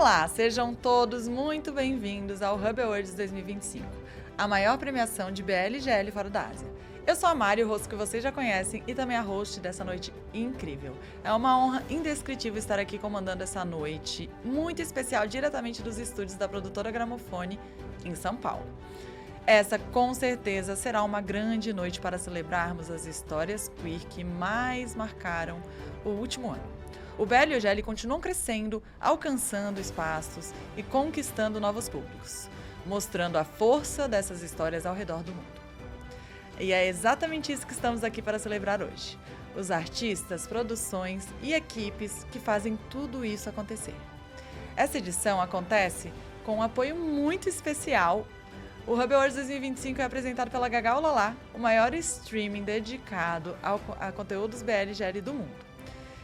Olá, sejam todos muito bem-vindos ao Hub Awards 2025, a maior premiação de BL/GL fora da Ásia. Eu sou a Mari, o rosto que vocês já conhecem e também a host dessa noite incrível. É uma honra indescritível estar aqui comandando essa noite muito especial diretamente dos estúdios da produtora Gramofone em São Paulo. Essa, com certeza, será uma grande noite para celebrarmos as histórias queer que mais marcaram o último ano. O BL e o GL continuam crescendo, alcançando espaços e conquistando novos públicos, mostrando a força dessas histórias ao redor do mundo. E é exatamente isso que estamos aqui para celebrar hoje. Os artistas, produções e equipes que fazem tudo isso acontecer. Essa edição acontece com um apoio muito especial. O Hub Awards 2025 é apresentado pela Gaga Olala, o maior streaming dedicado a conteúdos BL e GL do mundo,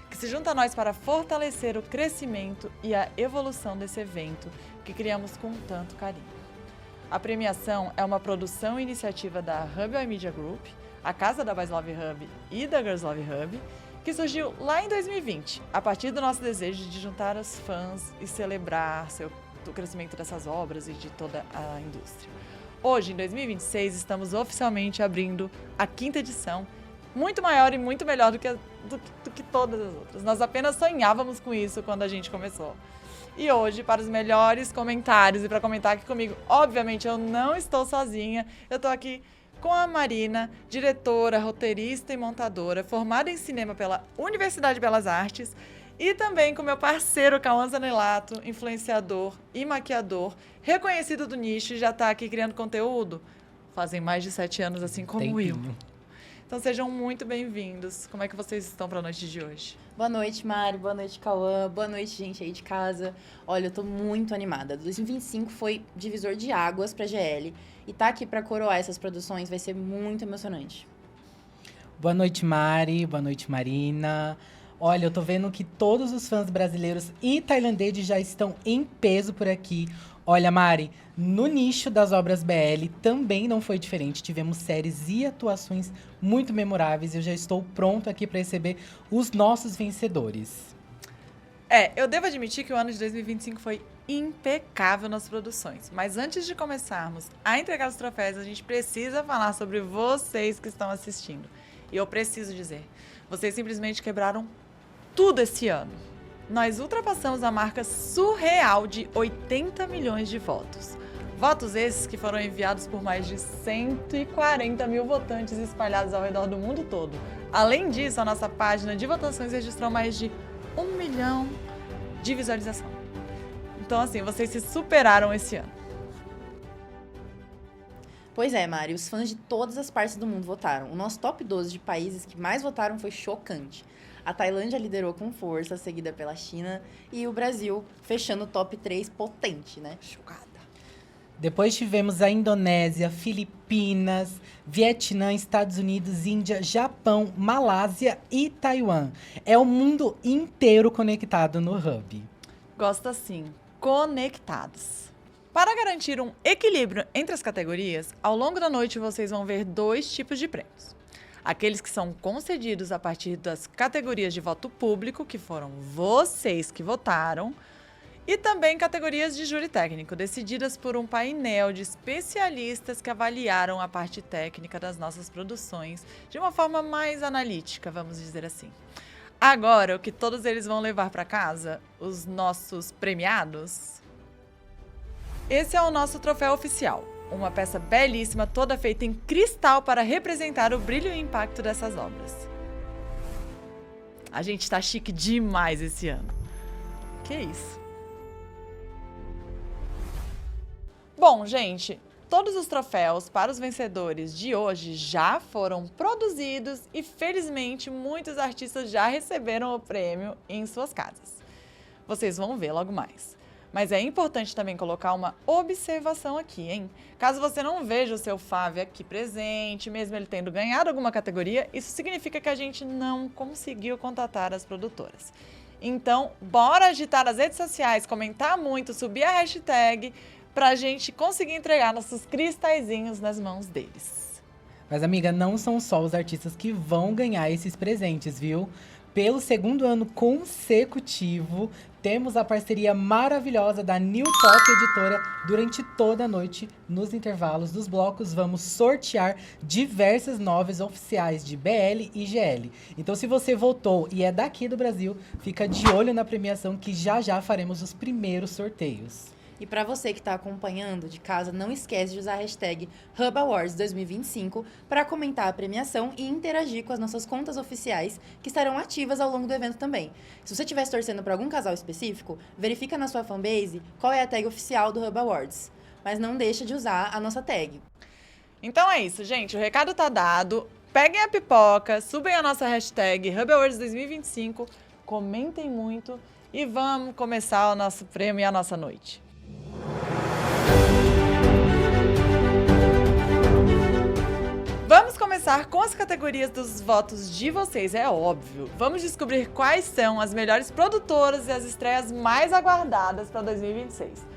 que se junta a nós para fortalecer o crescimento e a evolução desse evento que criamos com tanto carinho. A premiação é uma produção e iniciativa da Hub Media Group, a casa da Boys Love Hub e da Girls Love Hub, que surgiu lá em 2020, a partir do nosso desejo de juntar os fãs e celebrar o crescimento dessas obras e de toda a indústria. Hoje, em 2026, estamos oficialmente abrindo a 5ª edição, muito maior e muito melhor do que todas as outras. Nós apenas sonhávamos com isso quando a gente começou. E hoje, para os melhores comentários e para comentar aqui comigo, obviamente eu não estou sozinha, eu estou aqui com a Marina, diretora, roteirista e montadora, formada em cinema pela Universidade de Belas Artes, e também com meu parceiro Cauã Zanelato, influenciador e maquiador, reconhecido do nicho e já está aqui criando conteúdo fazem mais de 7 anos, assim como eu. Então sejam muito bem-vindos. Como é que vocês estão para a noite de hoje? Boa noite, Mari. Boa noite, Cauã. Boa noite, gente aí de casa. Olha, eu tô muito animada. 2025 foi divisor de águas pra GL. E tá aqui pra coroar essas produções vai ser muito emocionante. Boa noite, Mari. Boa noite, Marina. Olha, eu tô vendo que todos os fãs brasileiros e tailandeses já estão em peso por aqui. Olha, Mari, no nicho das obras BL também não foi diferente. Tivemos séries e atuações muito memoráveis. Eu já estou pronto aqui para receber os nossos vencedores. Eu devo admitir que o ano de 2025 foi impecável nas produções. Mas antes de começarmos a entregar os troféus, a gente precisa falar sobre vocês que estão assistindo. E eu preciso dizer, vocês simplesmente quebraram tudo esse ano. Nós ultrapassamos a marca surreal de 80 milhões de votos. Votos esses que foram enviados por mais de 140 mil votantes espalhados ao redor do mundo todo. Além disso, a nossa página de votações registrou mais de 1 milhão de visualização. Então, assim, vocês se superaram esse ano. Pois é, Mari, os fãs de todas as partes do mundo votaram. O nosso top 12 de países que mais votaram foi chocante. A Tailândia liderou com força, seguida pela China, e o Brasil fechando o top 3 potente, né? Chocada. Depois tivemos a Indonésia, Filipinas, Vietnã, Estados Unidos, Índia, Japão, Malásia e Taiwan. É o mundo inteiro conectado no Hub. Gosto assim, conectados. Para garantir um equilíbrio entre as categorias, ao longo da noite vocês vão ver 2 tipos de prêmios. Aqueles que são concedidos a partir das categorias de voto público, que foram vocês que votaram, e também categorias de júri técnico, decididas por um painel de especialistas que avaliaram a parte técnica das nossas produções de uma forma mais analítica, vamos dizer assim. Agora, o que todos eles vão levar para casa, os nossos premiados, esse é o nosso troféu oficial. Uma peça belíssima, toda feita em cristal para representar o brilho e impacto dessas obras. A gente tá chique demais esse ano. Que isso? Bom, gente, todos os troféus para os vencedores de hoje já foram produzidos e, felizmente, muitos artistas já receberam o prêmio em suas casas. Vocês vão ver logo mais. Mas é importante também colocar uma observação aqui, hein? Caso você não veja o seu Fave aqui presente, mesmo ele tendo ganhado alguma categoria, isso significa que a gente não conseguiu contatar as produtoras. Então, bora agitar as redes sociais, comentar muito, subir a hashtag, pra gente conseguir entregar nossos cristalzinhos nas mãos deles. Mas, amiga, não são só os artistas que vão ganhar esses presentes, viu? Pelo segundo ano consecutivo, temos a parceria maravilhosa da New Pop Editora. Durante toda a noite, nos intervalos dos blocos, vamos sortear diversas novels oficiais de BL e GL. Então, se você votou e é daqui do Brasil, fica de olho na premiação que já faremos os primeiros sorteios. E para você que está acompanhando de casa, não esquece de usar a hashtag HubAwards 2025 para comentar a premiação e interagir com as nossas contas oficiais que estarão ativas ao longo do evento também. Se você estiver torcendo para algum casal específico, verifica na sua fanbase qual é a tag oficial do HubAwards. Mas não deixa de usar a nossa tag. Então é isso, gente. O recado tá dado. Peguem a pipoca, subem a nossa hashtag HubAwards 2025, comentem muito e vamos começar o nosso prêmio e a nossa noite. Vamos começar com as categorias dos votos de vocês, é óbvio. Vamos descobrir quais são as melhores produtoras e as estreias mais aguardadas para 2026.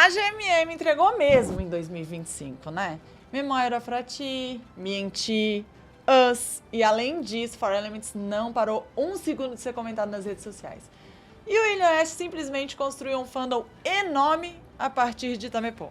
A GMM entregou mesmo em 2025, né? Memória pra ti, Menti, Us. E além disso, For Elements não parou um segundo de ser comentado nas redes sociais. E o William Ash simplesmente construiu um fandom enorme a partir de Tamepô.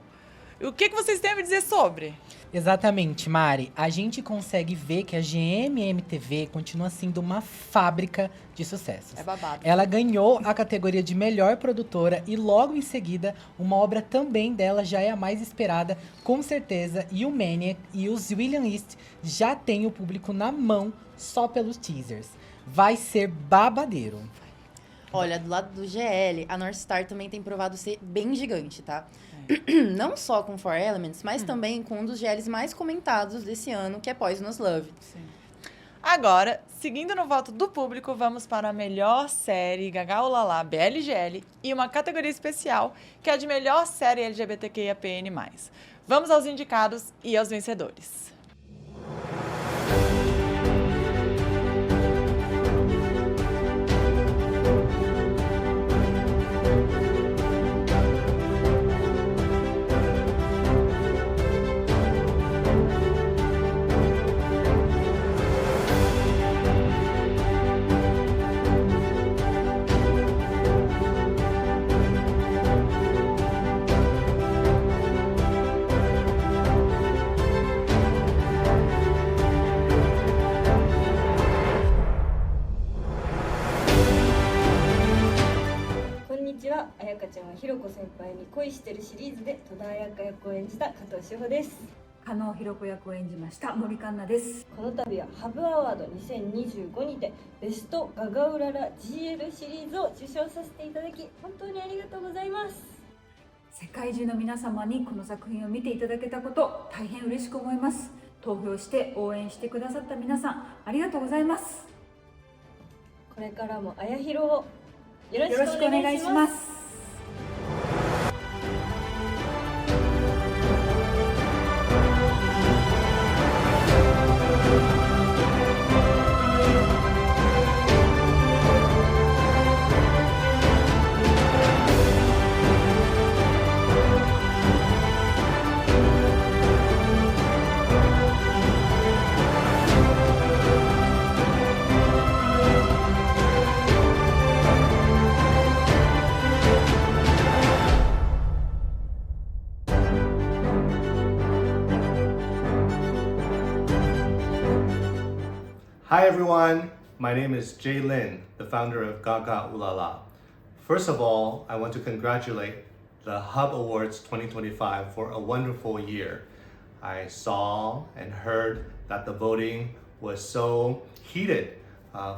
E o que vocês têm a me dizer sobre? Exatamente, Mari. A gente consegue ver que a GMM TV continua sendo uma fábrica de sucessos. É babado. Ela ganhou a categoria de melhor produtora e logo em seguida, uma obra também dela já é a mais esperada, com certeza. E o Maniac e os William East já têm o público na mão só pelos teasers. Vai ser babadeiro. Olha, do lado do GL, a North Star também tem provado ser bem gigante, tá? Não só com For Elements, mas também com um dos GLs mais comentados desse ano, que é Poisonous Love. Sim. Agora, seguindo no voto do público, vamos para a melhor série Gaga Ulala BLGL e uma categoria especial, que é a de melhor série LGBTQIAPN+. Vamos aos indicados e aos vencedores. 彩香ちゃんはひろこ先輩に恋してるシリーズで戸田彩香役を演じた加藤志保です。加納ひろ子役を演じました森カンナです。この度はハブアワード2025にてベストガガウララ GL シリーズを受賞させていただき本当にありがとうございます。世界中の皆様にこの作品を見ていただけたこと大変嬉しく思います。投票して応援してくださった皆さんありがとうございます。これからもあやひろをよろよろしくおしくお願願いしまいします。す。Hi everyone, my name is Jay Lin, the founder of Gaga Ulala. First of all, I want to congratulate the Hub Awards 2025 for a wonderful year. I saw and heard that the voting was so heated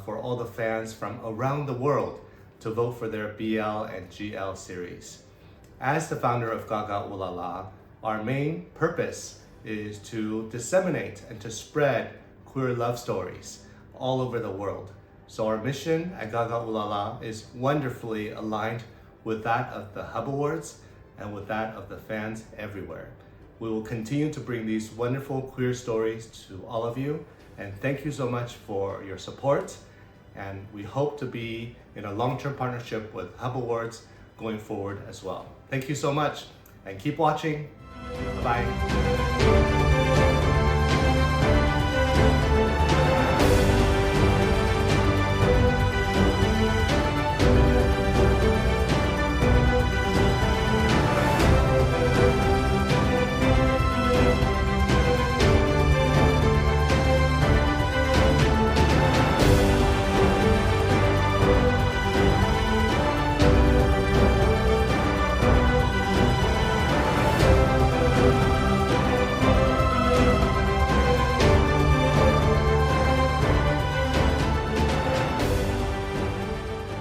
for all the fans from around the world to vote for their BL and GL series. As the founder of Gaga Ulala, our main purpose is to disseminate and to spread queer love stories all over the world. So our mission at Gaga Ulala is wonderfully aligned with that of the Hub Awards and with that of the fans everywhere. We will continue to bring these wonderful queer stories to all of you, and thank you so much for your support, and we hope to be in a long-term partnership with Hub Awards going forward as well. Thank you so much, and keep watching. Bye-bye.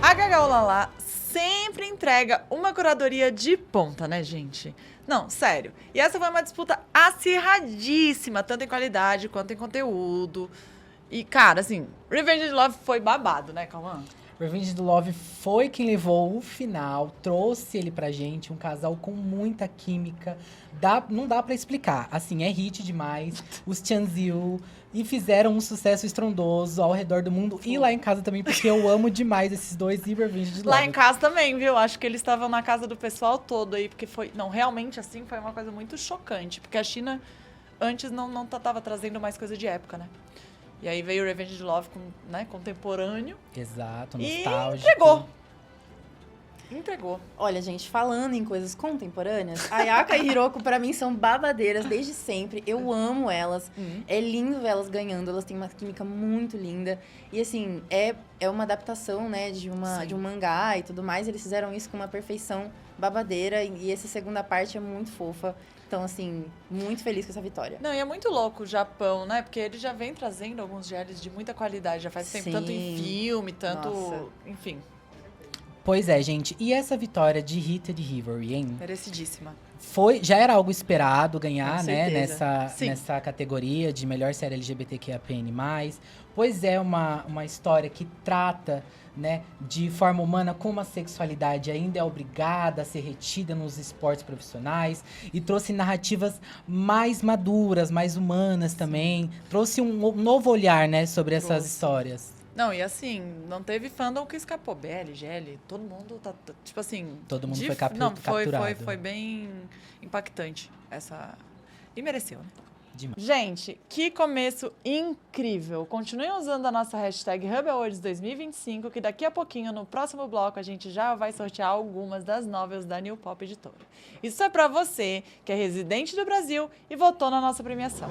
A Gaga Ulala sempre entrega uma curadoria de ponta, né, gente? Não, sério. E essa foi uma disputa acirradíssima, tanto em qualidade quanto em conteúdo. E, cara, assim, Revenge of Love foi babado, né, Cauã? Revenge of Love foi quem levou o final, trouxe ele pra gente, um casal com muita química. Não dá pra explicar. Assim, é hit demais. Os Chanziu e fizeram um sucesso estrondoso ao redor do mundo e lá em casa também, porque eu amo demais esses dois e Revenge of Love. Lá em casa também, viu? Acho que eles estavam na casa do pessoal todo aí, porque foi... Não, realmente, assim, foi uma coisa muito chocante, porque a China antes não tava trazendo mais coisa de época, né? E aí veio o Revenge of Love, né, contemporâneo. Exato, E nostálgico. Entregou. Olha, gente, falando em coisas contemporâneas, Ayaka e Hiroko, pra mim, são babadeiras desde sempre. Eu amo elas. É lindo ver elas ganhando. Elas têm uma química muito linda. E, assim, é uma adaptação, né, de um mangá e tudo mais. Eles fizeram isso com uma perfeição babadeira. E essa segunda parte é muito fofa. Então, assim, muito feliz com essa vitória. Não, e é muito louco o Japão, né? Porque ele já vem trazendo alguns GLs de muita qualidade. Já faz tempo, tanto em filme, tanto... Nossa. Enfim, Pois é, gente. E essa vitória de Rita de Rivery, hein? merecidíssima. Já era algo esperado ganhar, Com né? certeza. Sim. Nessa categoria de melhor série LGBTQIAPN+. Pois é uma história que trata, né, de forma humana como a sexualidade ainda é obrigada a ser retida nos esportes profissionais e trouxe narrativas mais maduras, mais humanas também. Trouxe um novo olhar, né, sobre essas Trouxe. histórias. Não, e assim, não teve fandom que escapou. BL, GL, todo mundo tá tipo assim... Todo mundo foi Não, capturado. foi bem impactante essa... E mereceu, né? Demais. Gente, que começo incrível! Continuem usando a nossa hashtag Hub Awards 2025, que daqui a pouquinho, no próximo bloco, a gente já vai sortear algumas das novels da New Pop Editora. Isso é pra você, que é residente do Brasil e votou na nossa premiação.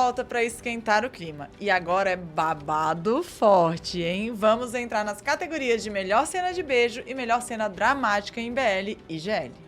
volta para esquentar o clima. E agora é babado forte, hein? Vamos entrar nas categorias de melhor cena de beijo e melhor cena dramática em BL e GL.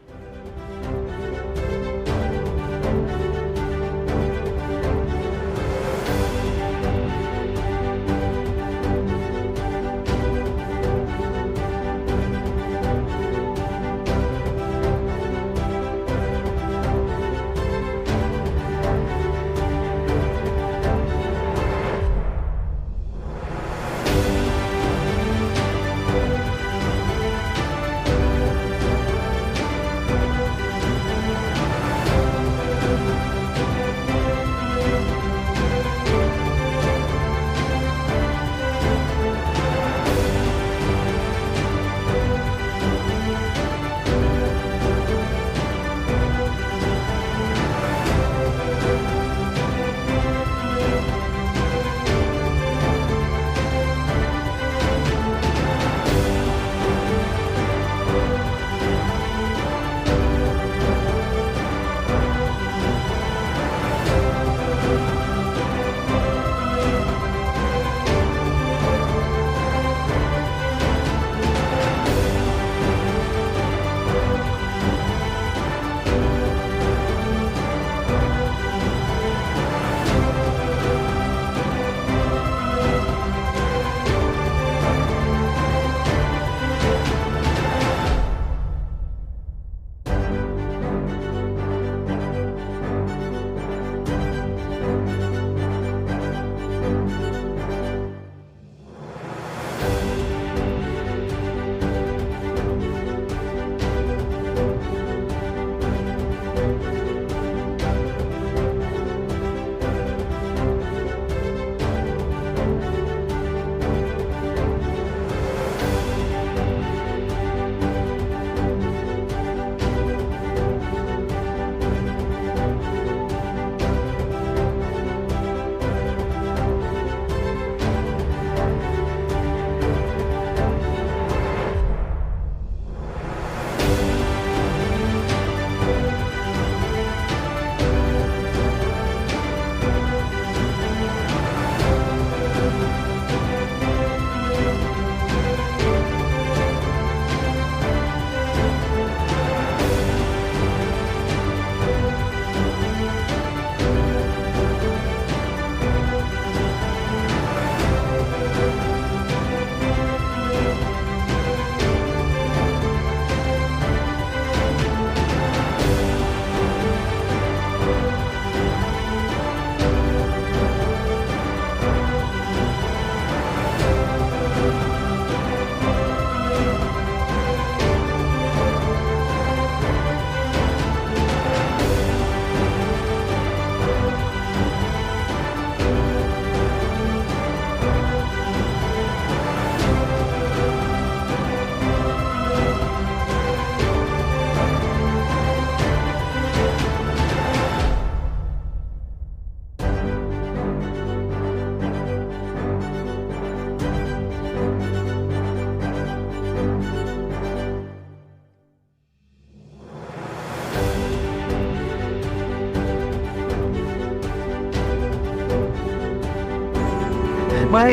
ไม่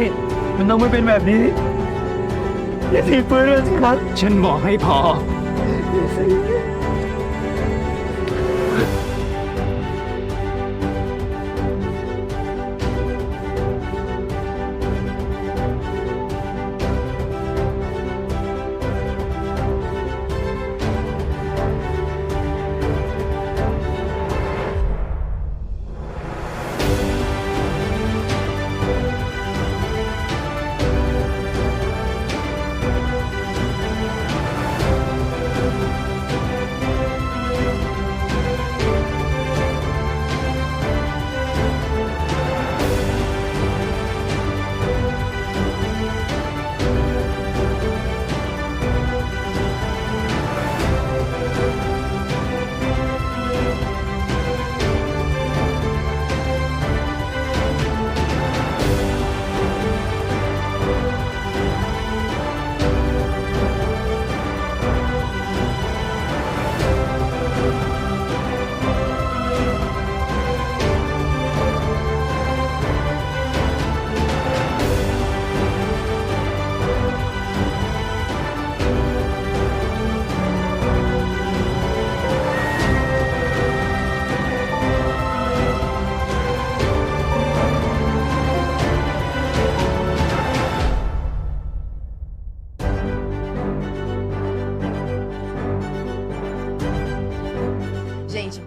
มันต้องไม่เป็นแบบนี้อย่าทิ้งปืนเลยสิครับฉันบอกให้พอ 「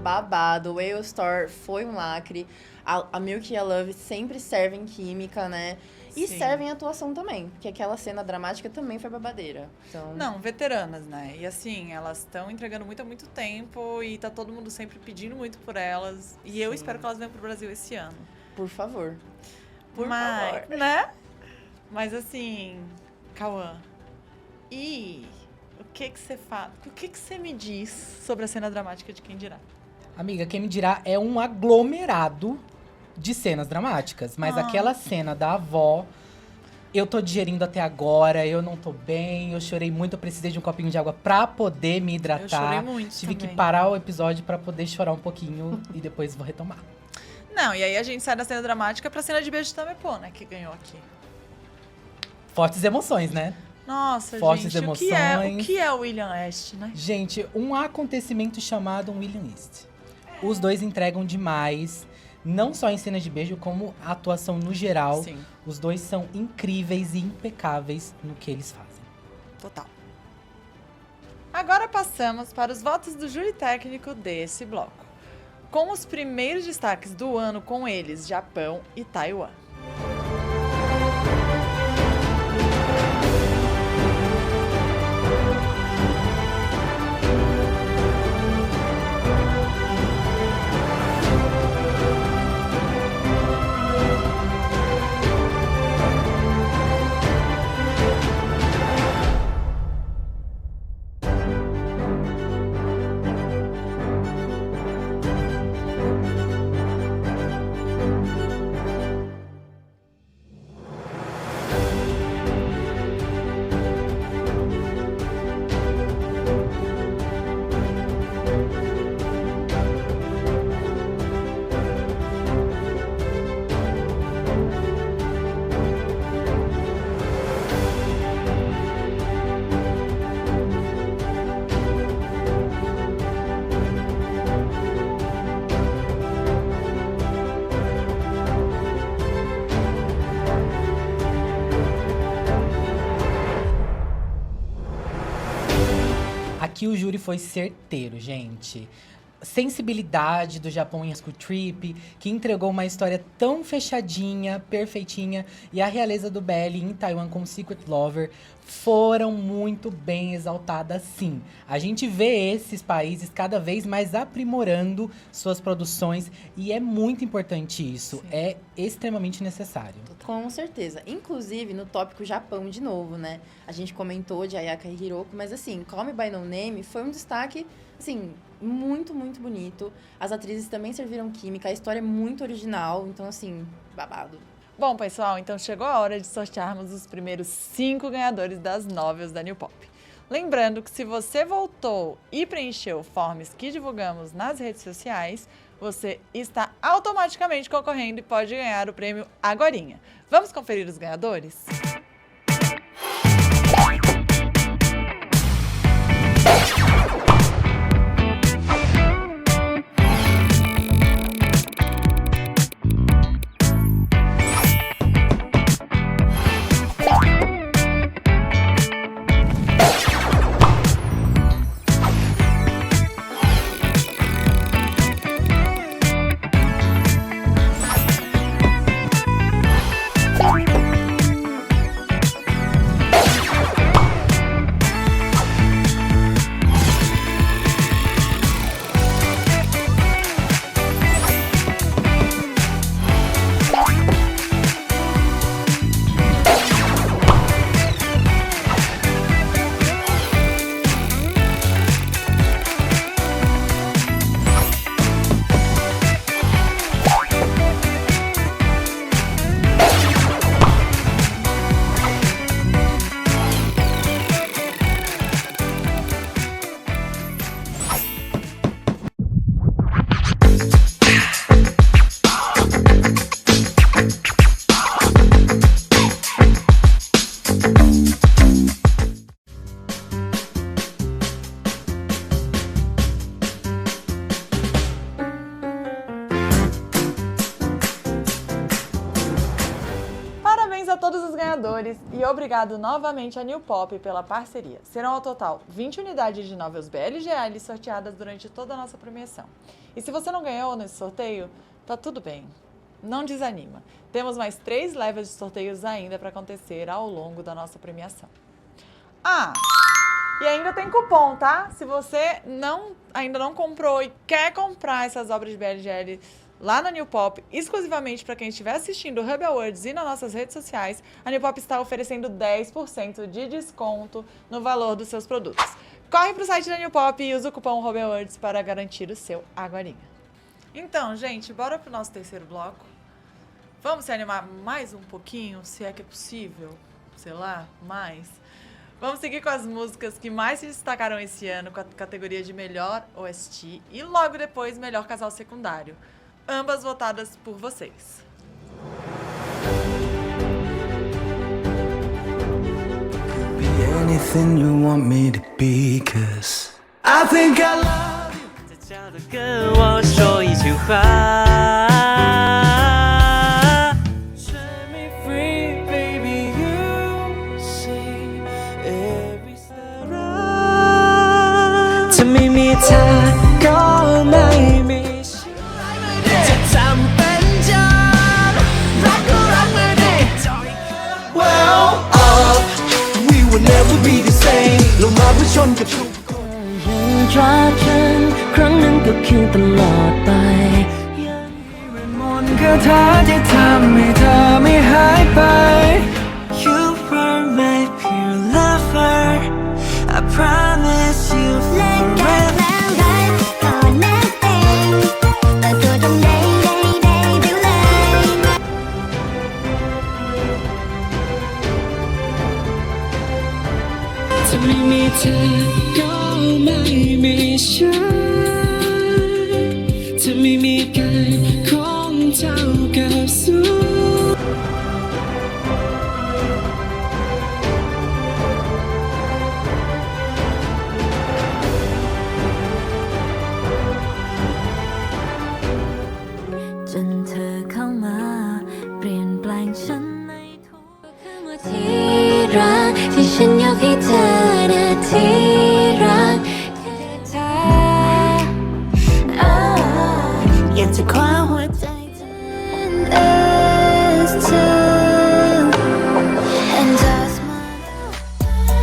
babado. O Whale Store foi um lacre. A Milk e a Love sempre servem química, né? E Sim. servem atuação também, porque aquela cena dramática também foi babadeira. Então, Não, veteranas, né? E assim, elas estão entregando muito há muito tempo e tá todo mundo sempre pedindo muito por elas. E eu Sim. espero que elas venham pro Brasil esse ano. por favor. Por Mas, favor. né? Mas assim, Cauã, e o que você fala? O que você me diz sobre a cena dramática de Quem Dirá? Amiga, quem me dirá é um aglomerado de cenas dramáticas. Mas aquela cena da avó, eu tô digerindo até agora, eu não tô bem, eu chorei muito, eu precisei de um copinho de água pra poder me hidratar. Eu chorei muito Tive também. que parar o episódio pra poder chorar um pouquinho e depois vou retomar. Não, e aí a gente sai da cena dramática pra cena de beijo de Tamepô, né? Que ganhou aqui. Fortes emoções, né? Nossa, Fortes gente, o emoções. que é o William West, né? Gente, um acontecimento chamado William East. Os dois entregam demais, não só em cenas de beijo, como a atuação no geral. Sim, Os dois são incríveis e impecáveis no que eles fazem. total. Agora passamos para os votos do júri técnico desse bloco. Com os primeiros destaques do ano com eles, Japão e Taiwan. Aqui o júri foi certeiro, gente. Sensibilidade do Japão em School Trip, que entregou uma história tão fechadinha, perfeitinha, e a realeza do BL em Taiwan com Secret Lover foram muito bem exaltadas, sim. A gente vê esses países cada vez mais aprimorando suas produções e é muito importante isso. Sim. É extremamente necessário. Com certeza. Inclusive, no tópico Japão, de novo, né? A gente comentou de Ayaka e Hiroko, mas assim, Call Me By No Name foi um destaque, assim, muito, muito bonito. As atrizes também serviram química, a história é muito original, então assim, babado. Bom, pessoal, então chegou a hora de sortearmos os primeiros 5 ganhadores das novels da New Pop. Lembrando que se você voltou e preencheu forms que divulgamos nas redes sociais, você está automaticamente concorrendo e pode ganhar o prêmio agorinha. Vamos conferir os ganhadores? apoiadores e obrigado novamente a New Pop pela parceria. Serão ao total 20 unidades de Novels BLGL sorteadas durante toda a nossa premiação. E se você não ganhou nesse sorteio, tá tudo bem. Não desanima. Temos mais 3 levas de sorteios ainda para acontecer ao longo da nossa premiação. E ainda tem cupom, tá? Se você ainda não comprou e quer comprar essas obras de BLGL lá na New Pop, exclusivamente para quem estiver assistindo o Hub Awards e nas nossas redes sociais, a New Pop está oferecendo 10% de desconto no valor dos seus produtos. Corre para o site da New Pop e usa o cupom Hub Awards para garantir o seu agorinha. Então, gente, bora pro nosso terceiro bloco? Vamos se animar mais um pouquinho, se é que é possível? Sei lá, mais. Vamos seguir com as músicas que mais se destacaram esse ano com a categoria de melhor OST e logo depois melhor casal secundário. Ambas votadas por vocês. Be anything you want me to be, 'cause I think I love you. 在家的跟我说一句话 Set me free, baby, you see every step จะไม่มีเธอก็ไม่มีจะจำเป็นจำรักก็รักไม่ได้ Well up we will never be the same ลงมาเพื่อชนกับทุกรักฉันครั้งนั้นก็คือตลอดไปยังมีเวทมนต์คาถาที่ทำให้เธอไม่หายไป You were my pure lover I promise you forever จะไม่มีเธอก็ไม่มีฉันจะไม่มีกันคงเท่ากับสูญจนเธอเข้ามาเปลี่ยนแปลงฉันในทุกคือเมื่อที่รักที่ฉันยกให้เธอนะที่รักเธออยากจะคว้าหัวใจเธอ is too and just my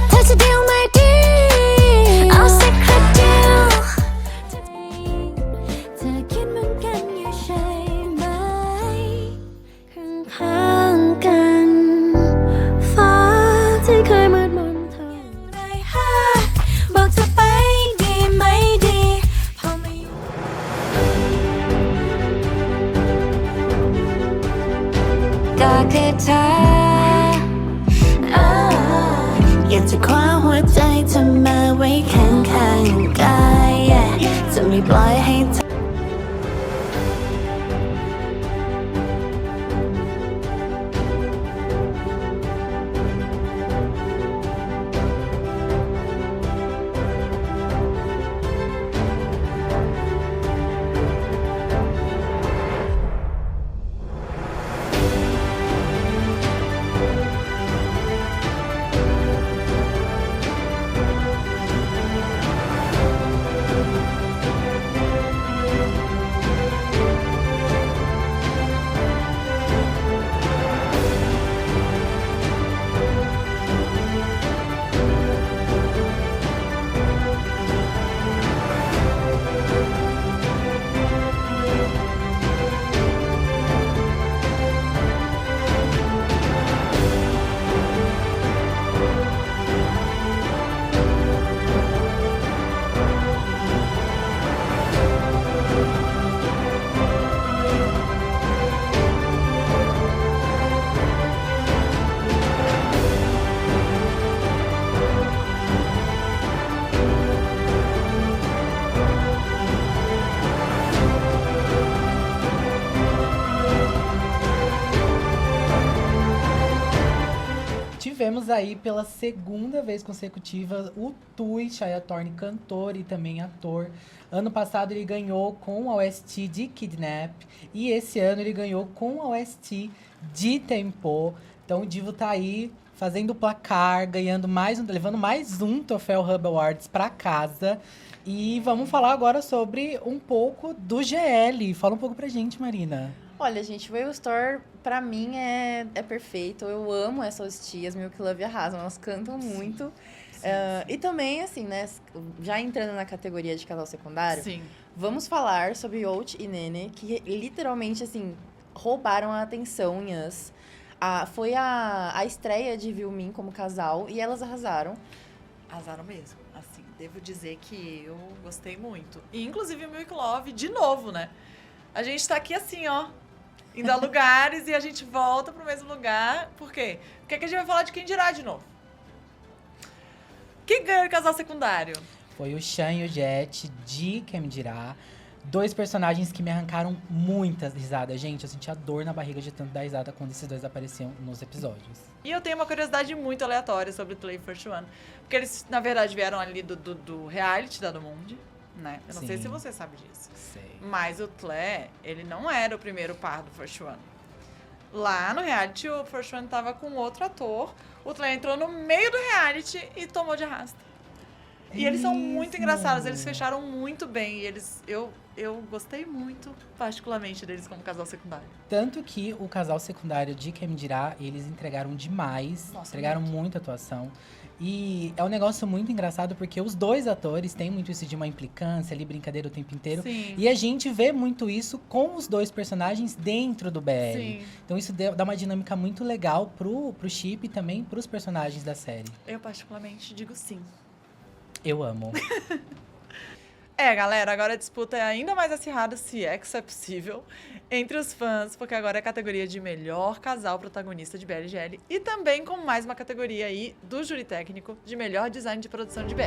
เธอจะเดียวไม่ดีเอาสักครั้งเดียวเธอคิดเหมือนกันอยู่ใช่ไหมข้างๆกันฟ้าที่เคยมืดมนเธอได้หาบอกเธอไปดีไม่ดีพอไม่อยู่ก็คือเธออยากจะคว้าหัวใจเธอมาไว้ข้างๆกายจะไม่ปล่อยให้เธอTivemos aí pela segunda vez consecutiva o Tui Chayatorne, cantor e também ator. Ano passado ele ganhou com a OST de Kidnap e esse ano ele ganhou com a OST de Tempo. Então o Divo tá aí fazendo placar, levando mais um troféu Hub Awards pra casa. E vamos falar agora sobre um pouco do GL. Fala um pouco pra gente, Marina. Olha, gente, o Whale Store, pra mim, é perfeito. Eu amo essas tias, Milk Love e Arrasam. Elas cantam muito. E também, assim, né, já entrando na categoria de casal secundário, Sim. vamos falar sobre Yout e Nene, que literalmente, assim, roubaram a atenção em Us. Foi a estreia de Vilmin como casal e elas arrasaram. Arrasaram mesmo. Assim, devo dizer que eu gostei muito. E, inclusive, Milk Love, de novo, né? A gente tá aqui assim, ó, indo a lugares e a gente volta pro mesmo lugar. Por quê? Porque aqui a gente vai falar de Quem Dirá de novo. Quem ganhou o casal secundário? Foi o Shan e o Jet de Quem Me Dirá. 2 personagens que me arrancaram muitas risadas. Gente, eu senti a dor na barriga de tanto dar risada quando esses dois apareciam nos episódios. E eu tenho uma curiosidade muito aleatória sobre o Tlay First One. Porque eles, na verdade, vieram ali do reality da Mundi, né? Eu não sei Sim. se você sabe disso. Sei. Mas o Tlé, ele não era o primeiro par do First One. Lá no reality, o First One tava com outro ator. O Tlé entrou no meio do reality e tomou de arrasta. E eles são muito Mesmo. engraçados, eles fecharam muito bem. E eu gostei muito, particularmente, deles como casal secundário. Tanto que o casal secundário de Quem Me Dirá, eles entregaram demais. Nossa, entregaram muita atuação. E é um negócio muito engraçado, porque os 2 atores têm muito isso de uma implicância ali, brincadeira o tempo inteiro. Sim. E a gente vê muito isso com os 2 personagens dentro do BL. Sim. Então isso dá uma dinâmica muito legal pro chip e também pros personagens da série. Eu, particularmente, digo sim. Eu amo. Galera, agora a disputa é ainda mais acirrada, se é que isso é possível, entre os fãs, porque agora é a categoria de melhor casal protagonista de BLGL e também com mais uma categoria aí do júri técnico de melhor design de produção de BL.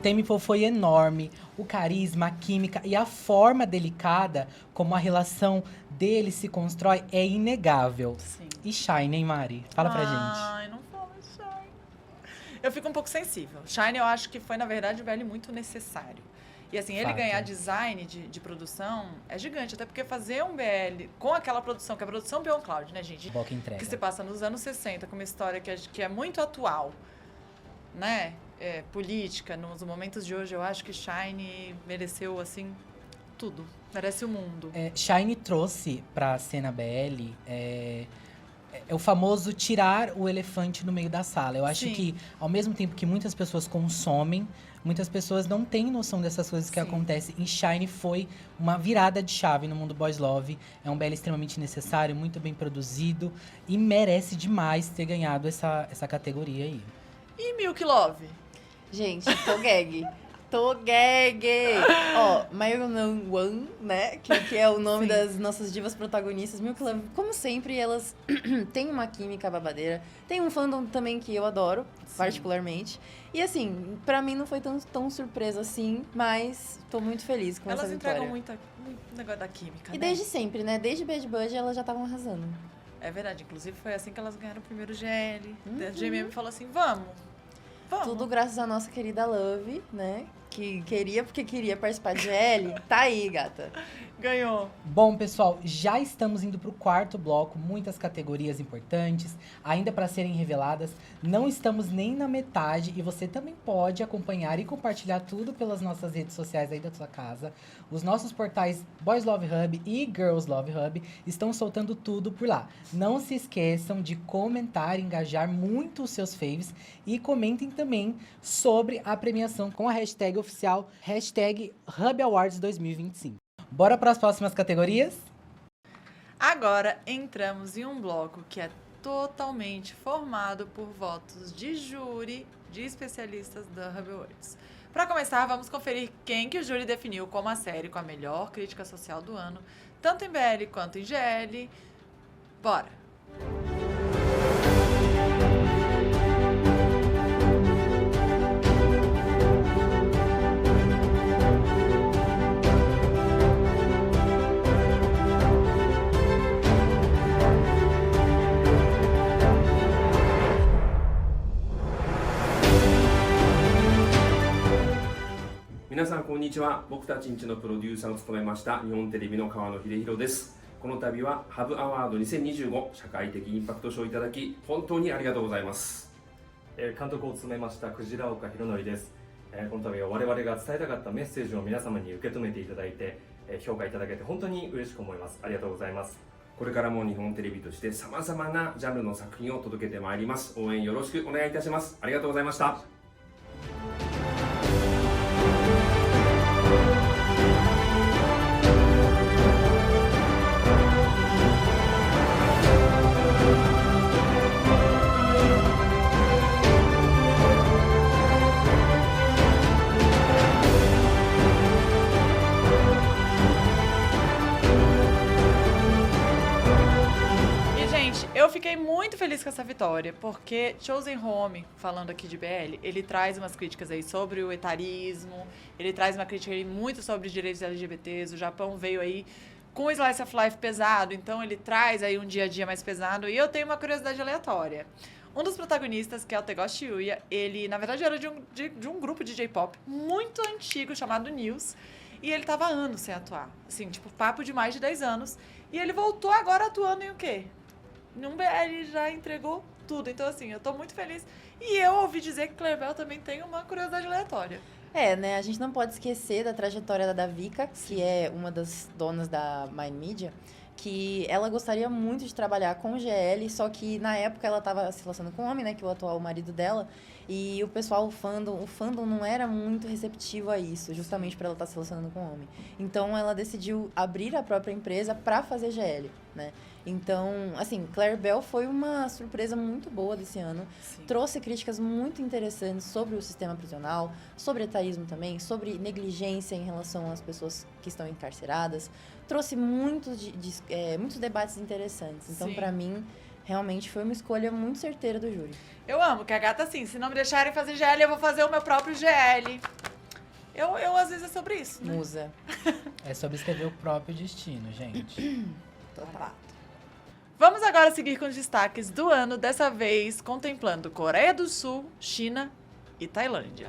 Tempo foi enorme. O carisma, a química e a forma delicada como a relação deles se constrói é inegável. Sim. E Shine, hein, Mari? Fala pra gente. Ai, não fala Shine. Eu fico um pouco sensível. Shine eu acho que foi, na verdade, um BL muito necessário. E assim, ele Fato. ganhar design de produção é gigante. Até porque fazer um BL com aquela produção, que é a produção Beyond Cloud, né, gente? Boca entrega. Que se passa nos anos 60, com uma história que é muito atual, né? Política, nos momentos de hoje, eu acho que Shine mereceu, assim, tudo. Merece o mundo. Shine trouxe pra cena BL é o famoso tirar o elefante no meio da sala. Eu acho Sim. que, ao mesmo tempo que muitas pessoas consomem, muitas pessoas não têm noção dessas coisas que Sim. acontecem. E Shine foi uma virada de chave no mundo boys love. É um BL extremamente necessário, muito bem produzido e merece demais ter ganhado essa categoria aí. E Milk Love? Gente, tô gag. Tô gag! Ó, Mayonan Wan, né? Que é o nome Sim. das nossas divas protagonistas. Milk Love, como sempre, elas têm uma química babadeira. Tem um fandom também que eu adoro, particularmente. E assim, pra mim não foi tão surpresa assim, mas tô muito feliz com Elas essa vitória. entregam muito negócio da química, E né? desde sempre, né? Desde Bad Buddy elas já estavam arrasando. É verdade, inclusive foi assim que elas ganharam o primeiro GL. A GMM falou assim, vamos. Tudo graças à nossa querida Love, né? Que queria porque queria participar de GL. Tá aí, gata. Ganhou. Bom, pessoal, já estamos indo para o quarto bloco, muitas categorias importantes ainda para serem reveladas. Não estamos nem na metade e você também pode acompanhar e compartilhar tudo pelas nossas redes sociais aí da sua casa. Os nossos portais Boys Love Hub e Girls Love Hub estão soltando tudo por lá. Não se esqueçam de comentar e engajar muito os seus faves e comentem também sobre a premiação com a hashtag oficial Hub Awards 2025. Bora para as próximas categorias? Agora entramos em um bloco que é totalmente formado por votos de júri de especialistas da Hub Awards. Para começar, vamos conferir quem que o júri definiu como a série com a melhor crítica social do ano, tanto em BL quanto em GL. Bora! Minasan 皆さんこんにちは。僕たちんちのプロデューサーを務めました日本テレビの川野秀弘です。この度はハブアワード2025社会的インパクト賞をいただき本当にありがとうございます。監督を務めましたクジラ岡弘則です。この度は我々が伝えたかったメッセージを皆様に受け止めていただいて評価いただけて本当に嬉しく思います。ありがとうございます。これからも日本テレビとして様々なジャンルの作品を届けてまいります。応援よろしくお願いいたします。ありがとうございました。Eu fiquei muito feliz com essa vitória, porque Chosen Home, falando aqui de BL, ele traz umas críticas aí sobre o etarismo, ele traz uma crítica aí muito sobre direitos LGBTs, o Japão veio aí com o Slice of Life pesado, então ele traz aí um dia a dia mais pesado, e eu tenho uma curiosidade aleatória. Um dos protagonistas, que é o Tegoshi Yuya, ele, na verdade, era de um grupo de J-pop muito antigo, chamado News, e ele tava há anos sem atuar, assim, tipo, papo de mais de 10 anos, e ele voltou agora atuando em o quê? Num BL já entregou tudo. Então, assim, eu tô muito feliz. E eu ouvi dizer que Claire Bell também tem uma curiosidade aleatória. É, né? A gente não pode esquecer da trajetória da Davika, que é uma das donas da Mind Media, que ela gostaria muito de trabalhar com GL, só que na época ela estava se relacionando com um homem, né? Que é o atual marido dela. E o pessoal, o fandom não era muito receptivo a isso, justamente por ela estar se relacionando com um homem. Então, ela decidiu abrir a própria empresa para fazer GL, né? Então, assim, Claire Bell foi uma surpresa muito boa desse ano. Sim. Trouxe críticas muito interessantes sobre o sistema prisional, sobre etarismo também, sobre negligência em relação às pessoas que estão encarceradas. Trouxe muitos debates interessantes. Então, para mim, realmente foi uma escolha muito certeira do júri. Eu amo, que a gata, assim, se não me deixarem fazer GL, eu vou fazer o meu próprio GL. Eu às vezes, é sobre isso, né? Musa. É sobre escrever o próprio destino, gente. Total. Vamos agora seguir com os destaques do ano, dessa vez contemplando Coreia do Sul, China e Tailândia.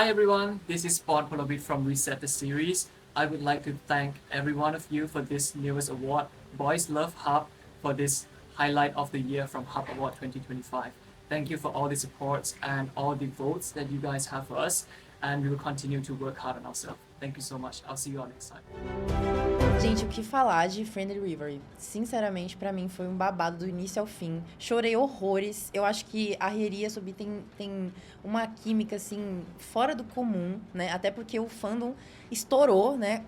Hi everyone, this is Bon Polobit from Reset the Series. I would like to thank every one of you for this newest award, Boys Love Hub, for this highlight of the year from Hub Award 2025. Thank you for all the supports and all the votes that you guys have for us, and we will continue to work hard on ourselves. Thank you so much. I'll see you all next time. Gente, o que falar de Friendly River? Sinceramente, pra mim foi um babado do início ao fim. Chorei horrores. Eu acho que a Riri e a Sobi tem uma química, assim, fora do comum, né? Até porque o fandom estourou, né?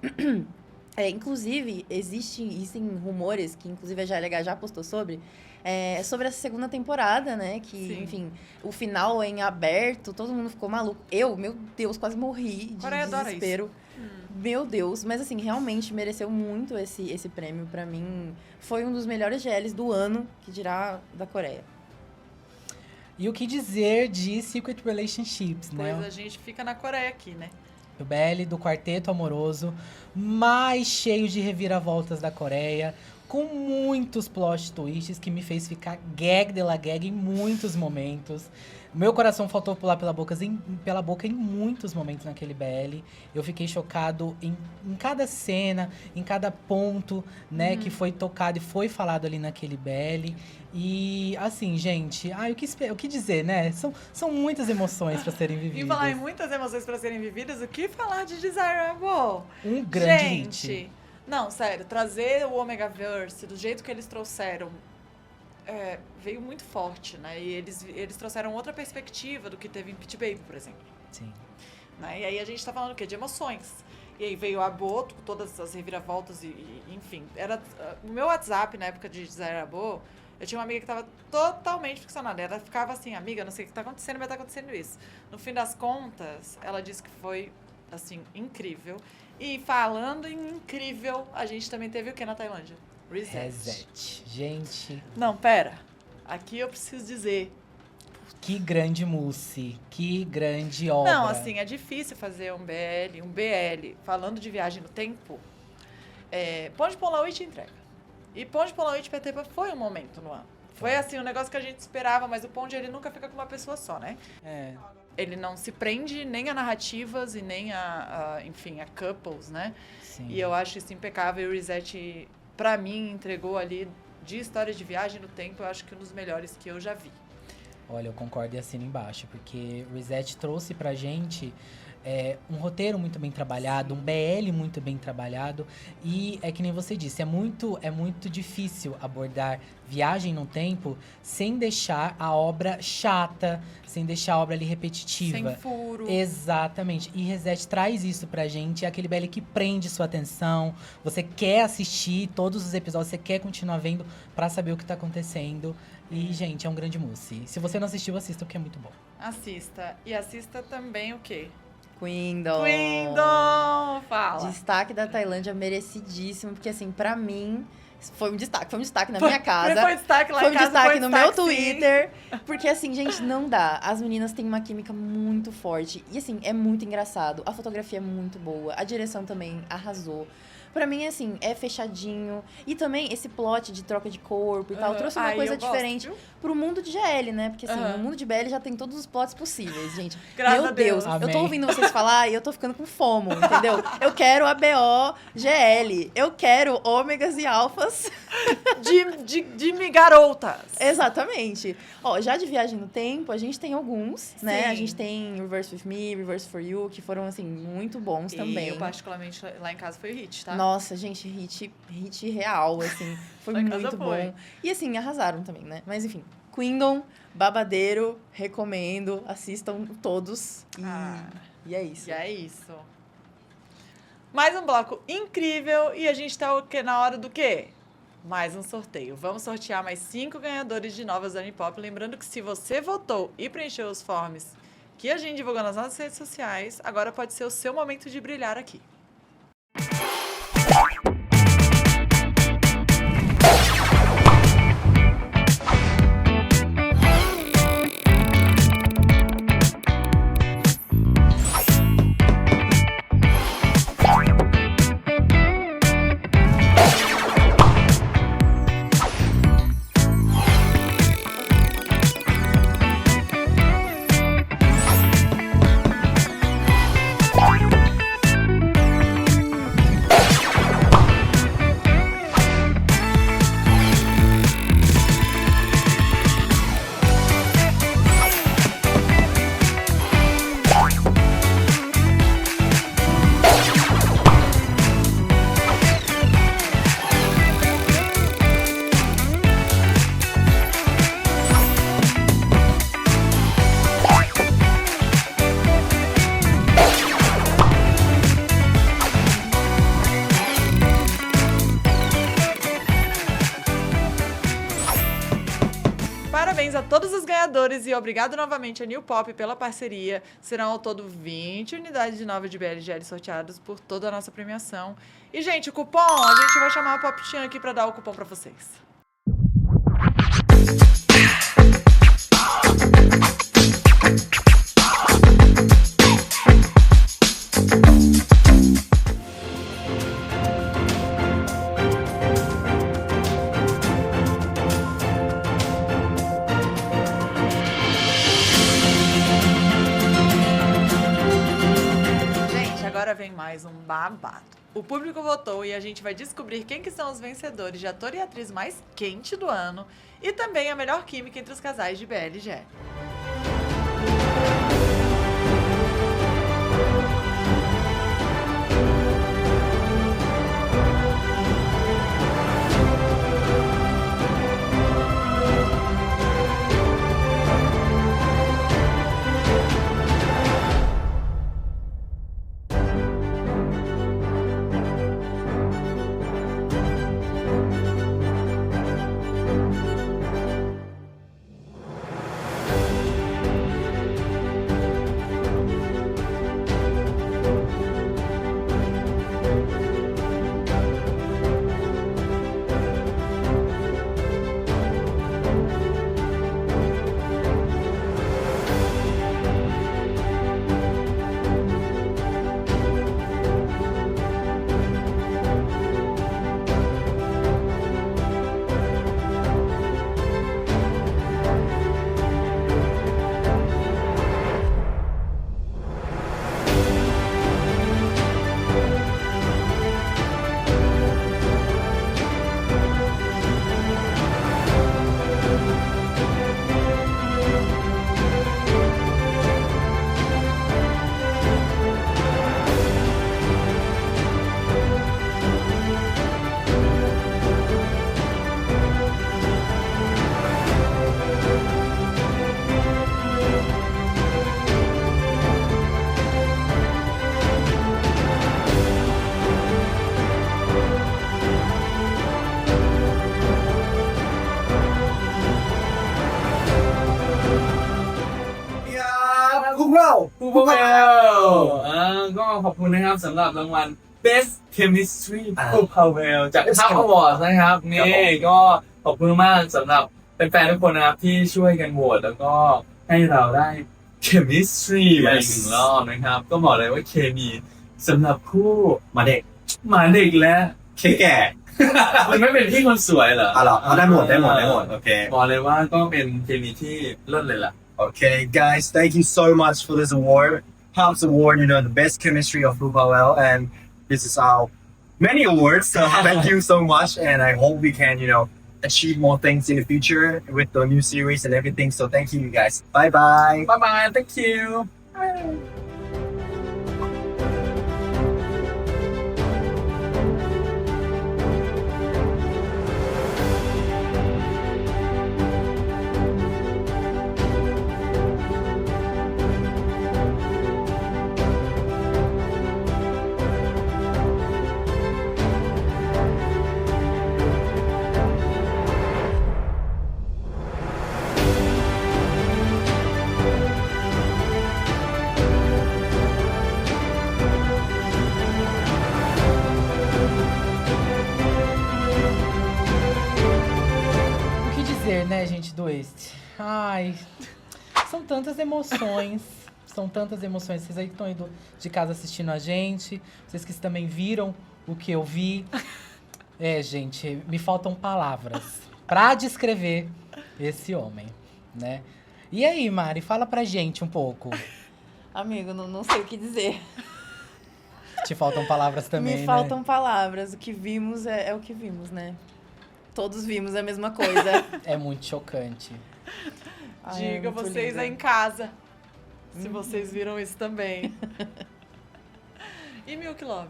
Inclusive, existem rumores, que inclusive a JLH já postou sobre essa segunda temporada, né? Que, Sim. enfim, o final é em aberto, todo mundo ficou maluco. Eu, meu Deus, quase morri de Coreia adora desespero. Meu Deus, mas assim, realmente mereceu muito esse prêmio. Pra mim, foi um dos melhores GLs do ano, que dirá da Coreia. E o que dizer de Secret Relationships, né? Pois a gente fica na Coreia aqui, né? O BL do quarteto amoroso, mais cheio de reviravoltas da Coreia, com muitos plot twists que me fez ficar gag de la gag em muitos momentos. Meu coração faltou pular pela boca em muitos momentos naquele BL. Eu fiquei chocado em cada cena, em cada ponto, né, que foi tocado e foi falado ali naquele BL. E, assim, gente, o que dizer, né? São muitas emoções para serem vividas. E falar em muitas emoções para serem vividas, o que falar de Desirable? Um grande Gente, hit. não, sério, trazer o Omegaverse do jeito que eles trouxeram veio muito forte, né? E eles trouxeram outra perspectiva do que teve em Pit Baby, por exemplo. Sim. Né? E aí a gente tá falando o quê? De emoções. E aí veio a Boto, todas as reviravoltas enfim. O meu WhatsApp, na época de Desirable, eu tinha uma amiga que tava totalmente ficcionada. Ela ficava assim, amiga, não sei o que tá acontecendo, mas tá acontecendo isso. No fim das contas, ela disse que foi, assim, incrível. E falando em incrível, a gente também teve o que na Tailândia? Reset. Gente, Não, pera. Aqui eu preciso dizer. que grande mousse, que grande obra. Não, assim, é difícil fazer um BL, falando de viagem no tempo. Ponte Polaroid entrega. E Ponte Polaroid Petepa foi um momento no ano. Foi, assim, um negócio que a gente esperava, mas o Ponte, ele nunca fica com uma pessoa só, né? Ele não se prende nem a narrativas e nem enfim, a couples, né? Sim. E eu acho isso impecável. E o Reset, pra mim, entregou ali, de história de viagem no tempo, eu acho que um dos melhores que eu já vi. Olha, eu concordo e assino embaixo, porque Reset trouxe pra gente um roteiro muito bem trabalhado, um BL muito bem trabalhado, e é que nem você disse, é muito difícil abordar viagem no tempo sem deixar a obra chata, sem deixar a obra ali repetitiva. Sem furo. Exatamente. E Reset traz isso pra gente, é aquele BL que prende sua atenção, você quer assistir todos os episódios, você quer continuar vendo pra saber o que tá acontecendo. E, gente, é um grande mousse. Se você não assistiu, assista, porque é muito bom. Assista. E assista também o quê? Queendom. Fala. Destaque da Tailândia merecidíssimo, porque assim, pra mim, foi um destaque na minha casa. Foi destaque lá Foi em um casa, destaque foi no destaque, meu sim. Twitter. Porque assim, gente, não dá. As meninas têm uma química muito forte. E assim, é muito engraçado. A fotografia é muito boa. A direção também arrasou. Pra mim, assim, é fechadinho. E também esse plot de troca de corpo e tal, trouxe uma coisa diferente pro mundo de GL, né? Porque assim, o mundo de BL já tem todos os plots possíveis, gente. Graças Meu a Deus. Eu tô Amém. ouvindo vocês falar e eu tô ficando com fomo, entendeu? Eu quero a BO GL. Eu quero ômegas e alfas. De garotas. Exatamente. Ó, já de viagem no tempo, a gente tem alguns, né? Sim. A gente tem Reverse With Me, Reverse For You, que foram, assim, muito bons também. Eu, particularmente, lá em casa foi o hit, tá? Nossa, gente, hit real, assim. Foi Lá em casa muito foi. bom. E, assim, arrasaram também, né? Mas, enfim, Queendom, babadeiro, recomendo, assistam todos. E é isso. E é isso. Mais um bloco incrível e a gente tá na hora do quê? Mais um sorteio. Vamos sortear mais 5 ganhadores de Novas Dani Pop. Lembrando que se você votou e preencheu os forms que a gente divulgou nas nossas redes sociais, agora pode ser o seu momento de brilhar aqui. ganhadores e obrigado novamente a New Pop pela parceria. Serão ao todo 20 unidades de nova de BLGL sorteadas por toda a nossa premiação. E, gente, o cupom, a gente vai chamar a Pop Chan aqui para dar o cupom para vocês. Agora vem mais um babado. O público votou e a gente vai descobrir quem que são os vencedores de ator e atriz mais quente do ano e também a melhor química entre os casais de BLGL.พวกเราก็ขอบคุณนะครับสำหรับรางวัล Best Chemistry พวก Pavel จาก Hub Awards นะครับนี่ก็ขอบคุณมากสำหรับแฟนๆทุกคนนะครับที่ช่วยกันโหวตแล้วก็ให้เราได้ Chemistry มาอีกหนึ่งรอบนะครับก็บอกเลยว่าเคมีสำหรับคู่หมาเด็กและแก่มันไม่เป็นพี่คนสวยเหรอเหรอได้หมดโอเค บอกเลยว่าก็เป็นเคมีที่เลิศเลยล่ะ Okay, guys, thank you so much for this award. Pops Award, the best chemistry of Fubawel, and this is our many awards. So thank you so much, and I hope we can, achieve more things in the future with the new series and everything. So thank you, guys. Bye bye. Bye bye. Thank you. Bye. né, gente do Oeste? Ai, são tantas emoções. São tantas emoções. Vocês aí que estão indo de casa assistindo a gente. Vocês que também viram o que eu vi. É, gente, me faltam palavras pra descrever esse homem, né? E aí, Mari, fala pra gente um pouco. Amigo, não sei o que dizer. Te faltam palavras também, Me faltam palavras. O que vimos é o que vimos, né? Todos vimos a mesma coisa. É muito chocante. Ai, diga vocês aí em casa, se vocês viram isso também. E Milk Love?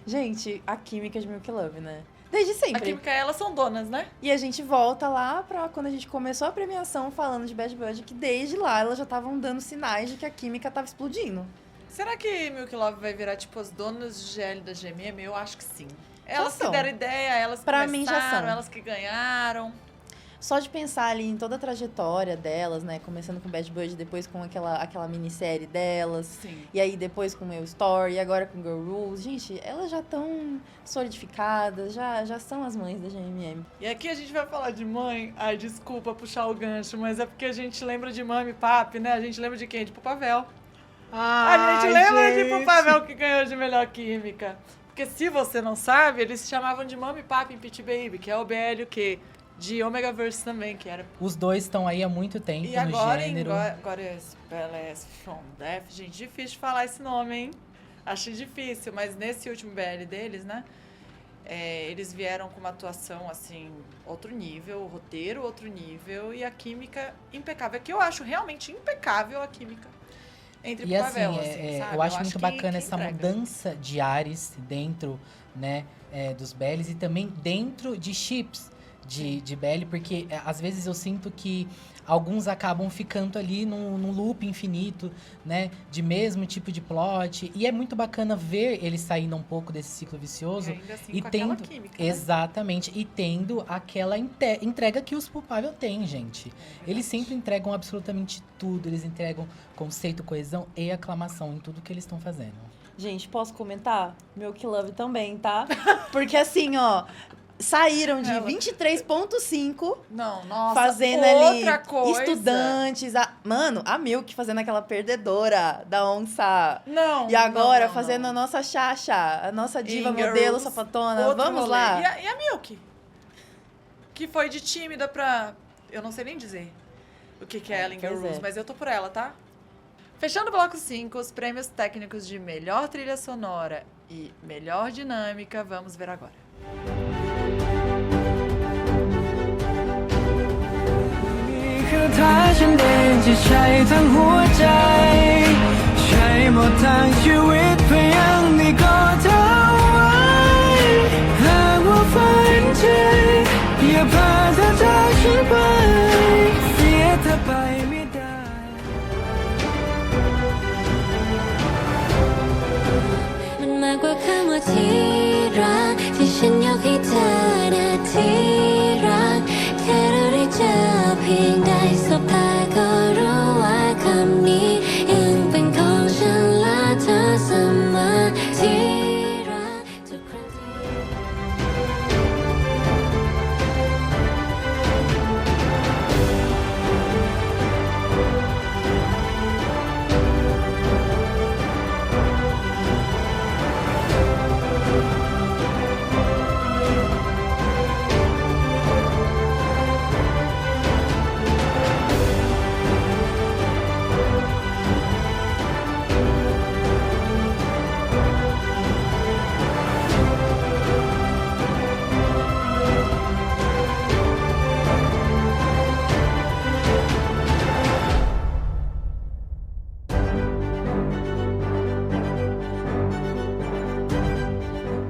Gente, a química de Milk Love, né? Desde sempre. A química, elas são donas, né? E a gente volta lá pra quando a gente começou a premiação falando de Bad Buddy, que desde lá elas já estavam dando sinais de que a química tava explodindo. Será que Milk Love vai virar, tipo, as donas de GL da GMM? Eu acho que sim. Elas que deram ideia, elas que começaram, elas que ganharam. só de pensar ali em toda a trajetória delas, né? Começando com Bad Buddy, depois com aquela minissérie delas. Sim. E aí depois com Meu Story, e agora com Girl Rules. Gente, elas já estão solidificadas, já são as mães da GMM. E aqui a gente vai falar de mãe. Ai, desculpa puxar o gancho, mas é porque a gente lembra de Mami e Papi, né? A gente lembra de quem? De Pupavel. A gente lembra de Pupavel que ganhou de melhor química. Porque se você não sabe, eles se chamavam de Mami e Papi em Pit Baby, que é o BL o quê? De Omegaverse também, que era... Os dois estão aí há muito tempo E no agora gênero. agora é Bellas from Death. Gente, difícil de falar esse nome, hein? Achei difícil, mas nesse último BL deles, né? Eles vieram com uma atuação, assim, outro nível, o roteiro outro nível e a química impecável. É que eu acho realmente impecável a química entre E Pupavel, assim, sabe? eu acho muito que bacana essa entrega. mudança de ares dentro, né, dos BLs e também dentro de chips de BL, porque às vezes eu sinto que alguns acabam ficando ali num loop infinito, né, de mesmo tipo de plot, e é muito bacana ver eles saindo um pouco desse ciclo vicioso E ainda assim, e com tendo aquela química, né? exatamente, e tendo aquela entrega que os Pupavel têm, gente. Eles sempre entregam absolutamente tudo, eles entregam conceito, coesão e aclamação em tudo que eles estão fazendo. Gente, posso comentar? Milk Love também, tá? Porque assim, ó, saíram de 23.5 Não, nossa, fazendo outra ali coisa. estudantes. Mano, a Milk fazendo aquela perdedora da onça. Não. E agora não, fazendo não. a nossa Xaxa, a nossa diva In modelo Girls, sapatona. outro Vamos rolê. lá. E a Milk? Que foi de tímida pra... Eu não sei nem dizer o que é ela em Girl pois Rules, é. mas eu tô por ela, tá? Fechando o bloco 5, os prêmios técnicos de melhor trilha sonora e melhor dinâmica, vamos ver agora.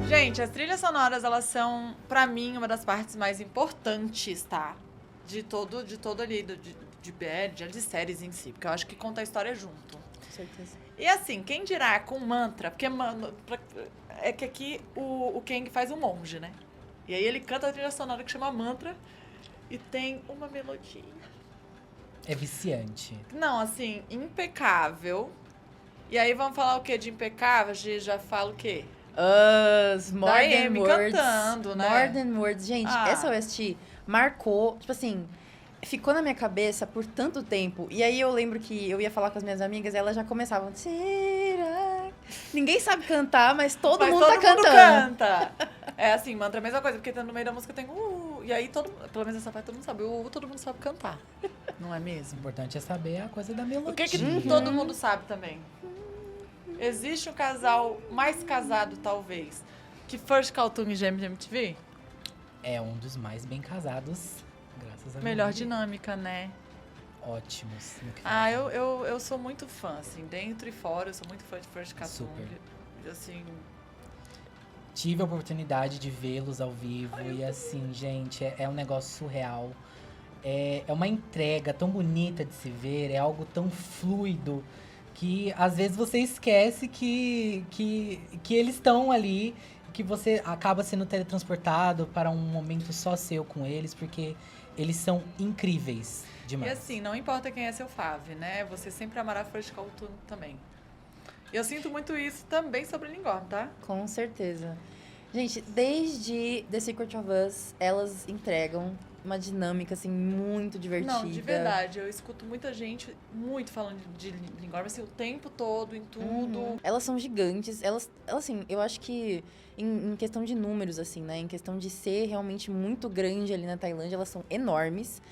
Gente, as trilhas sonoras, elas são, pra mim, uma das partes mais importantes, tá? De todo ali, de BL, de séries em si. Porque eu acho que conta a história junto. Com certeza. E assim, quem dirá com mantra, porque é que aqui o Kang faz um monge, né? E aí ele canta a trilha sonora que chama Mantra e tem uma melodia. É viciante. Não, assim, impecável. E aí vamos falar o que de impecável? A gente já fala o quê? More Da Than Amy Words. cantando, né? More Than Words. Gente, Ah. essa OST marcou, tipo assim, ficou na minha cabeça por tanto tempo. E aí eu lembro que eu ia falar com as minhas amigas e elas já começavam. "Será?" Ninguém sabe cantar, mas todo mundo tá cantando. Canta. É assim, mantra é a mesma coisa, porque no meio da música tem e aí pelo menos essa parte todo mundo sabe, todo mundo sabe cantar. Não é O mesmo? importante é saber a coisa da melodia. O que todo mundo sabe também? Existe um casal mais casado, talvez, que First Cartoon e Gêmeos de MTV? É um dos mais bem casados, graças a Melhor Deus. dinâmica, né? Ótimos. no que Ah, fazem. eu sou muito fã, assim, dentro e fora, eu sou muito fã de First Cartoon. Super. Assim, Tive a oportunidade de vê-los ao vivo e assim, gente, é um negócio surreal. É uma entrega tão bonita de se ver, é algo tão fluido que às vezes você esquece que eles estão ali, que você acaba sendo teletransportado para um momento só seu com eles, porque eles são incríveis E demais. assim, não importa quem é seu fave, né? Você sempre amará First Call to também. E eu sinto muito isso também sobre Lingorm, tá? Com certeza. Gente, desde The Secret of Us, elas entregam uma dinâmica, assim, muito divertida. Não, de verdade. Eu escuto muita gente muito falando de Lingorm, assim, o tempo todo, em tudo. Elas são gigantes. Elas, assim, eu acho que em questão de números, assim, né? Em questão de ser realmente muito grande ali na Tailândia, elas são enormes.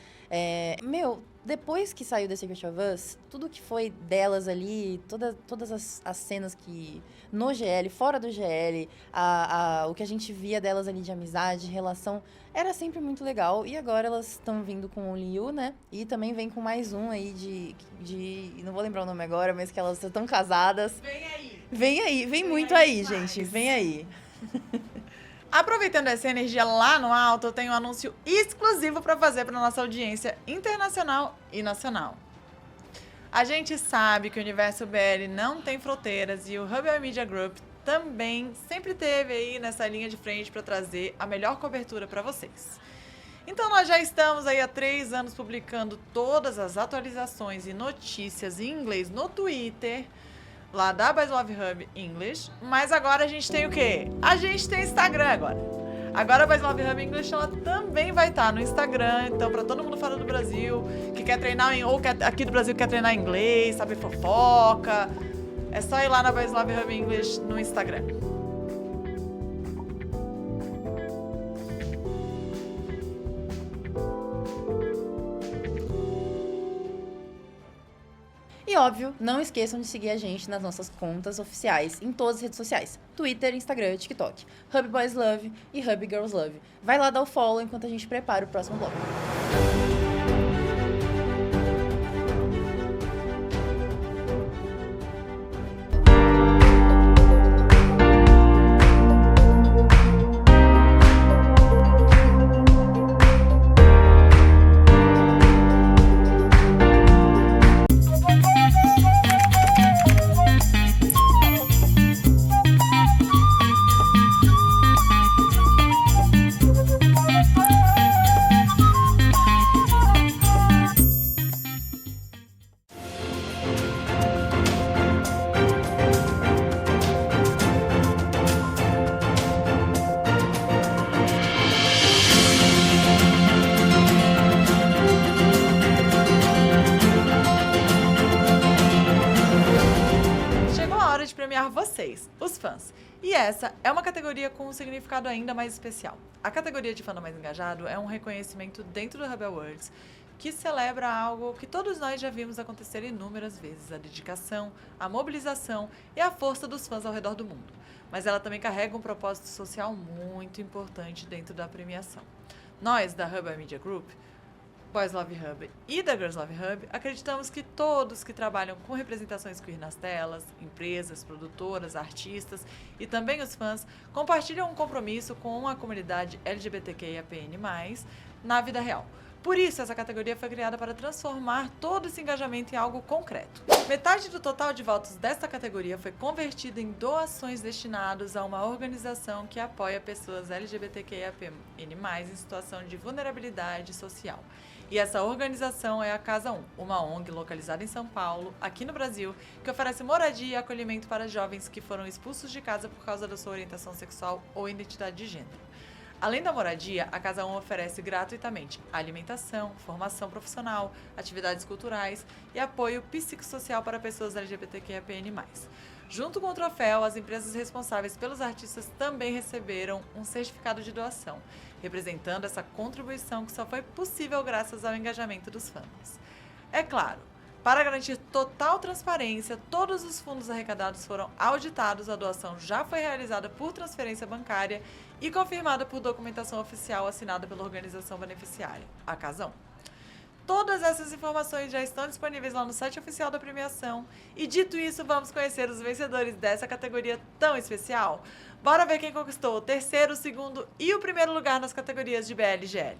Depois que saiu The Secret of Us, tudo que foi delas ali, todas as cenas que no GL, fora do GL, o que a gente via delas ali de amizade, relação, era sempre muito legal. E agora elas estão vindo com o Liu, né? E também vem com mais um aí não vou lembrar o nome agora, mas que elas estão casadas. Vem aí! Vem aí, vem muito aí, gente, vem aí. Aproveitando essa energia lá no alto, eu tenho um anúncio exclusivo para fazer para nossa audiência internacional e nacional. A gente sabe que o universo BL não tem fronteiras e o Hubble Media Group também sempre teve aí nessa linha de frente para trazer a melhor cobertura para vocês. Então nós já estamos aí há 3 anos publicando todas as atualizações e notícias em inglês no Twitter, lá da Boys Love Hub English, mas agora a gente tem o quê? A gente tem Instagram agora. Agora a Boys Love Hub English ela também vai estar no Instagram, então para todo mundo fora do Brasil, que quer treinar ou aqui do Brasil quer treinar inglês, saber fofoca, é só ir lá na Boys Love Hub English no Instagram. E óbvio, não esqueçam de seguir a gente nas nossas contas oficiais em todas as redes sociais. Twitter, Instagram, TikTok. Hub Boys Love e Hub Girls Love. Vai lá dar o follow enquanto a gente prepara o próximo bloco. Vocês, os fãs. E essa é uma categoria com um significado ainda mais especial. A categoria de fandom mais engajado é um reconhecimento dentro do Hub Awards que celebra algo que todos nós já vimos acontecer inúmeras vezes, a dedicação, a mobilização e a força dos fãs ao redor do mundo. Mas ela também carrega um propósito social muito importante dentro da premiação. Nós, da Hub Media Group, Boys Love Hub e da Girls Love Hub, acreditamos que todos que trabalham com representações queer nas telas, empresas, produtoras, artistas e também os fãs, compartilham um compromisso com a comunidade LGBTQIAPN+, na vida real. Por isso, essa categoria foi criada para transformar todo esse engajamento em algo concreto. Metade do total de votos desta categoria foi convertida em doações destinadas a uma organização que apoia pessoas LGBTQIAPN+, em situação de vulnerabilidade social. E essa organização é a Casa 1, uma ONG localizada em São Paulo, aqui no Brasil, que oferece moradia e acolhimento para jovens que foram expulsos de casa por causa da sua orientação sexual ou identidade de gênero. Além da moradia, a Casa 1 oferece gratuitamente alimentação, formação profissional, atividades culturais e apoio psicossocial para pessoas LGBTQIAPN+. Junto com o troféu, as empresas responsáveis pelos artistas também receberam um certificado de doação, representando essa contribuição que só foi possível graças ao engajamento dos fãs. É claro, para garantir total transparência, todos os fundos arrecadados foram auditados, a doação já foi realizada por transferência bancária e confirmada por documentação oficial assinada pela organização beneficiária, a Casa 1. Todas essas informações já estão disponíveis lá no site oficial da premiação. E dito isso, vamos conhecer os vencedores dessa categoria tão especial. Bora ver quem conquistou o terceiro, o segundo e o primeiro lugar nas categorias de BL e GL.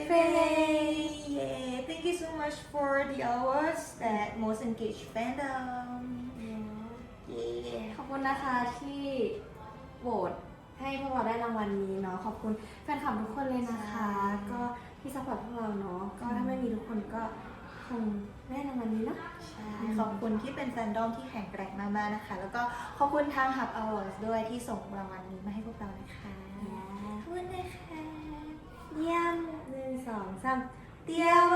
Pepe! Yeah. Thank you so much for the awards that most engaged fandom. Yeah. ขอบคุณนะคะที่โหวตให้พวกเราได้รางวัลนี้เนาะขอบคุณแฟนคลับทุกคนเลยนะคะ ก็ที่ซัพพอร์ตพวกเราเนาะก็ถ้าไม่มีทุกคนก็คงไม่ได้รางวัลนี้เนาะใช่ขอบคุณที่เป็นแฟนดอมที่แข็งแกร่งมากๆนะคะแล้วก็ขอบคุณทาง Hub Awards ด้วยที่ส่งรางวัลนี้มาให้พวกเรานะคะขอบคุณนะคะเยี่ยม1 2 3เตียโม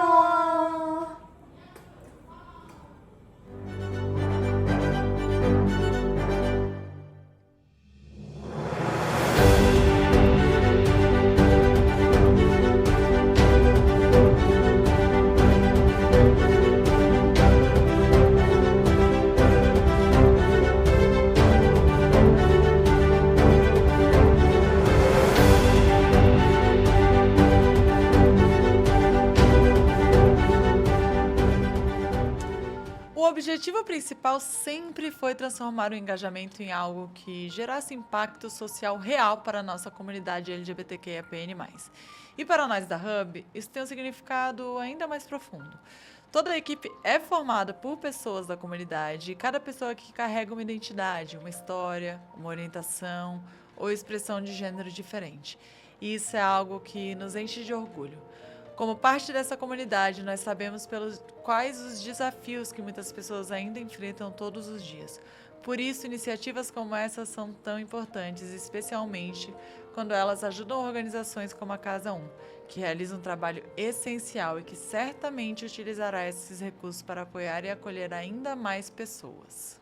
O objetivo principal sempre foi transformar o engajamento em algo que gerasse impacto social real para a nossa comunidade LGBTQIAPN+. E para nós da Hub, isso tem um significado ainda mais profundo. Toda a equipe é formada por pessoas da comunidade e cada pessoa aqui carrega uma identidade, uma história, uma orientação ou expressão de gênero diferente. E isso é algo que nos enche de orgulho. Como parte dessa comunidade, nós sabemos quais os desafios que muitas pessoas ainda enfrentam todos os dias. Por isso, iniciativas como essas são tão importantes, especialmente quando elas ajudam organizações como a Casa 1, que realiza um trabalho essencial e que certamente utilizará esses recursos para apoiar e acolher ainda mais pessoas.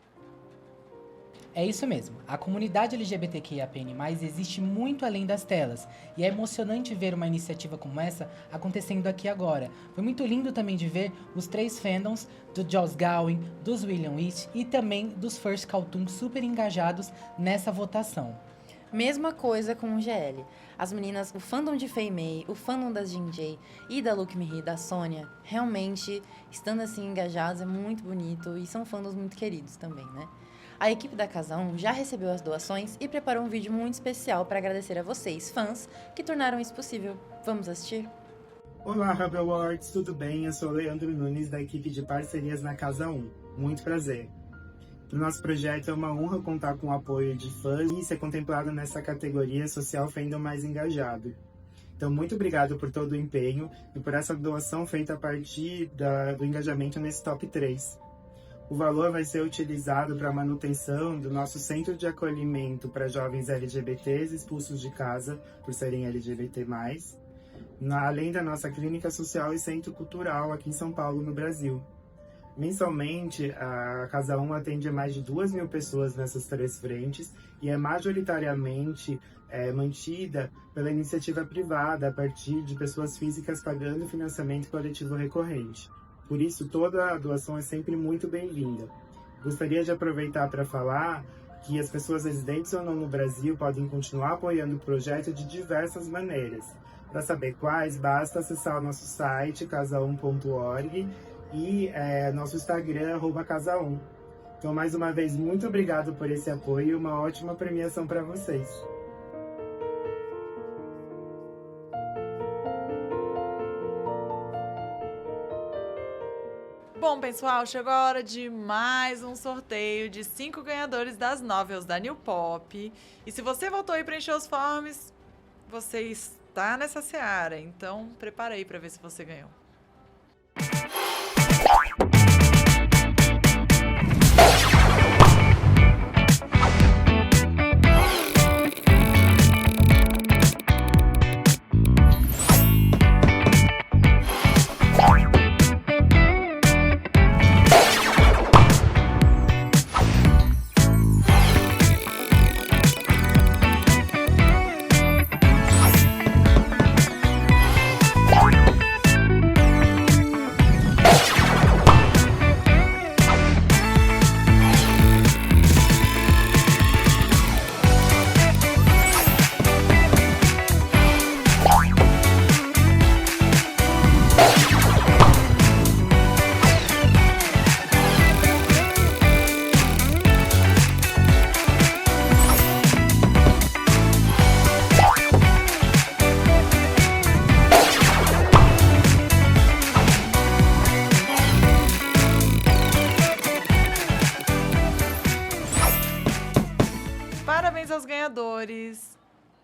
É isso mesmo, a comunidade LGBTQIAPN+, existe muito além das telas, e é emocionante ver uma iniciativa como essa acontecendo aqui agora. Foi muito lindo também de ver os 3 fandoms do Joss Gowen, dos William Witch e também dos First Cartoon super engajados nessa votação. Mesma coisa com o GL. As meninas, o fandom de Fei Mei, o fandom da Jinjae e da Look Me Hee, da Sônia, realmente, estando assim engajados, é muito bonito e são fandoms muito queridos também, né? A equipe da Casa 1 já recebeu as doações e preparou um vídeo muito especial para agradecer a vocês, fãs, que tornaram isso possível. Vamos assistir? Olá, Hub Awards, tudo bem? Eu sou o Leandro Nunes, da equipe de parcerias na Casa 1. Muito prazer. Para o nosso projeto é uma honra contar com o apoio de fãs e ser contemplado nessa categoria social fandom mais engajado. Então, muito obrigado por todo o empenho e por essa doação feita a partir do engajamento nesse top 3. O valor vai ser utilizado para a manutenção do nosso centro de acolhimento para jovens LGBTs expulsos de casa por serem LGBT+, além da nossa clínica social e centro cultural aqui em São Paulo, no Brasil. Mensalmente, a Casa 1 atende mais de 2.000 pessoas nessas 3 frentes e é majoritariamente mantida pela iniciativa privada a partir de pessoas físicas pagando financiamento coletivo recorrente. Por isso, toda a doação é sempre muito bem-vinda. Gostaria de aproveitar para falar que as pessoas residentes ou não no Brasil podem continuar apoiando o projeto de diversas maneiras. Para saber quais, basta acessar o nosso site, casa1.org, e nosso Instagram, @casa1. Então, mais uma vez, muito obrigado por esse apoio e uma ótima premiação para vocês. Bom, pessoal, chegou a hora de mais um sorteio de 5 ganhadores das novels da New Pop. E se você voltou e preencheu os forms, você está nessa seara. Então, prepara aí para ver se você ganhou.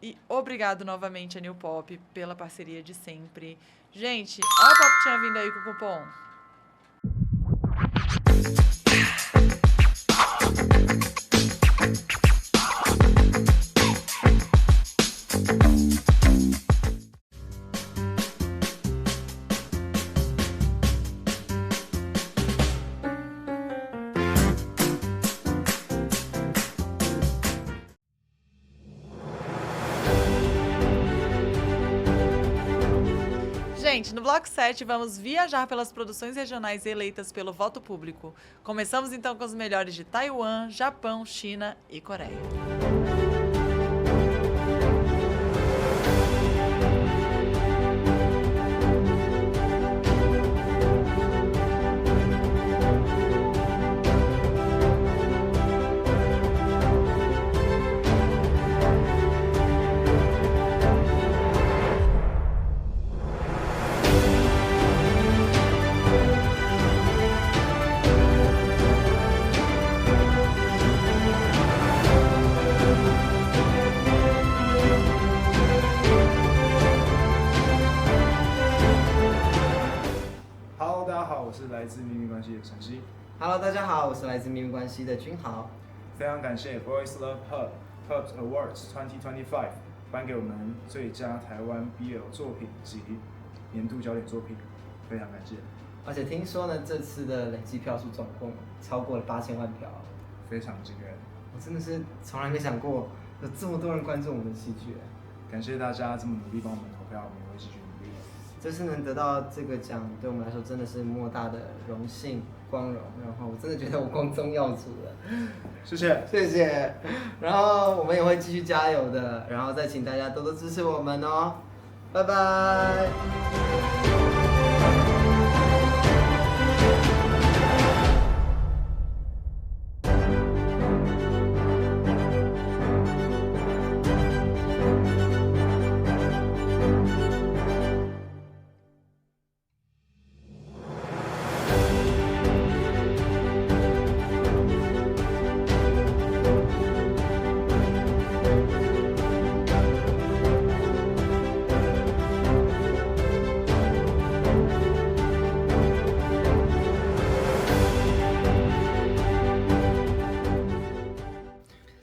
E obrigado novamente a New Pop pela parceria de sempre. Gente, olha a Pop tinha vindo aí com o cupom. Gente, no bloco 7 vamos viajar pelas produções regionais eleitas pelo voto público. Começamos então com os melhores de Taiwan, Japão, China e Coreia. Hello， 大家好，我是来自秘密关系的陈曦。 Hello， 大家好，我是来自秘密关系的君豪。非常感谢 Voice Love Hub Awards 2025颁给我们最佳台湾 BL 作品及年度焦点作品，非常感谢。而且听说呢，这次的累计票数总共超过了8000万票，非常惊人。我真的是从来没想过有这么多人关注我们的戏剧。感谢大家这么努力帮我们投票，我们也会继续努力的。这次能得到这个奖，对我们来说真的是莫大的荣幸、光荣。然后我真的觉得我光宗耀祖了，谢谢，谢谢。然后我们也会继续加油的，然后再请大家多多支持我们哦，拜拜。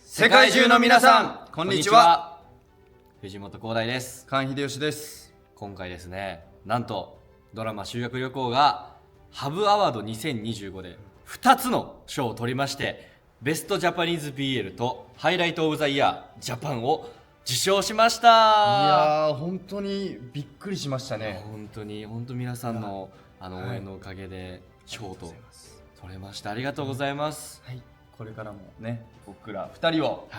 世界中の皆さん、こんにちは。藤本浩大です。菅秀吉です。今回ですね、なんとドラマ修学旅行がハブアワード2025で2つの賞を取りまして、ベストジャパニーズ BL とハイライトオブザイヤージャパンを受賞しました。いやー、本当にびっくりしましたね。本当に皆さんの応援のおかげで賞と取れました。ありがとうございます。はい。これからもね、僕ら2人を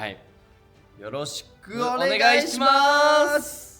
よろしくおお願いし願いしまます。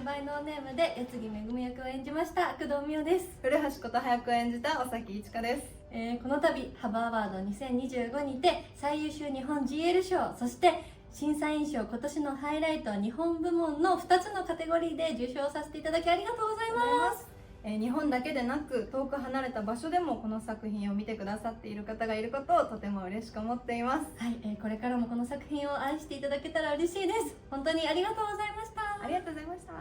バイノーネームで矢継ぎめぐみ役を演じました工藤美代です。古橋こと早く演じた尾崎一華です。この度ハブアワード2025にて最優秀日本 GL 賞、そして審査員賞今年のハイライト日本部門の2つのカテゴリーで受賞させていただきありがとうございます。日本だけでなく遠く離れた場所でもこの作品を見てくださっている方がいることをとても嬉しく思っています。はい、これからもこの作品を愛していただけたら嬉しいです。本当にありがとうございました。ありがとうございました。「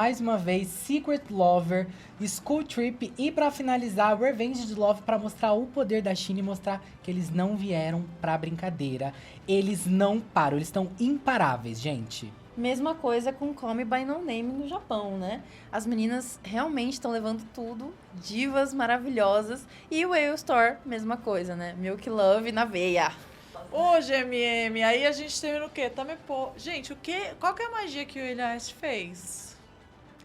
mais uma vez, Secret Lover, School Trip e pra finalizar, Revenge Love pra mostrar o poder da China e mostrar que eles não vieram pra brincadeira. Eles não param, eles estão imparáveis, gente. Mesma coisa com Call Me By No Name no Japão, né? As meninas realmente estão levando tudo, divas maravilhosas. E o Whale Store, mesma coisa, né? Milk Love na veia. Ô, GMM, aí a gente termina o quê? Tamepô. Gente, qual que é a magia que o Elias fez?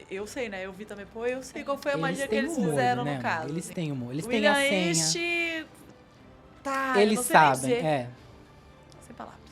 Eu sei, né? Eu vi Tamepô, eu sei qual foi a magia que eles fizeram, né, no caso. Eles têm humor, eles o têm a William senha. East... Tá, Eles eu não sei nem sabem, dizer. é. Sem palavras.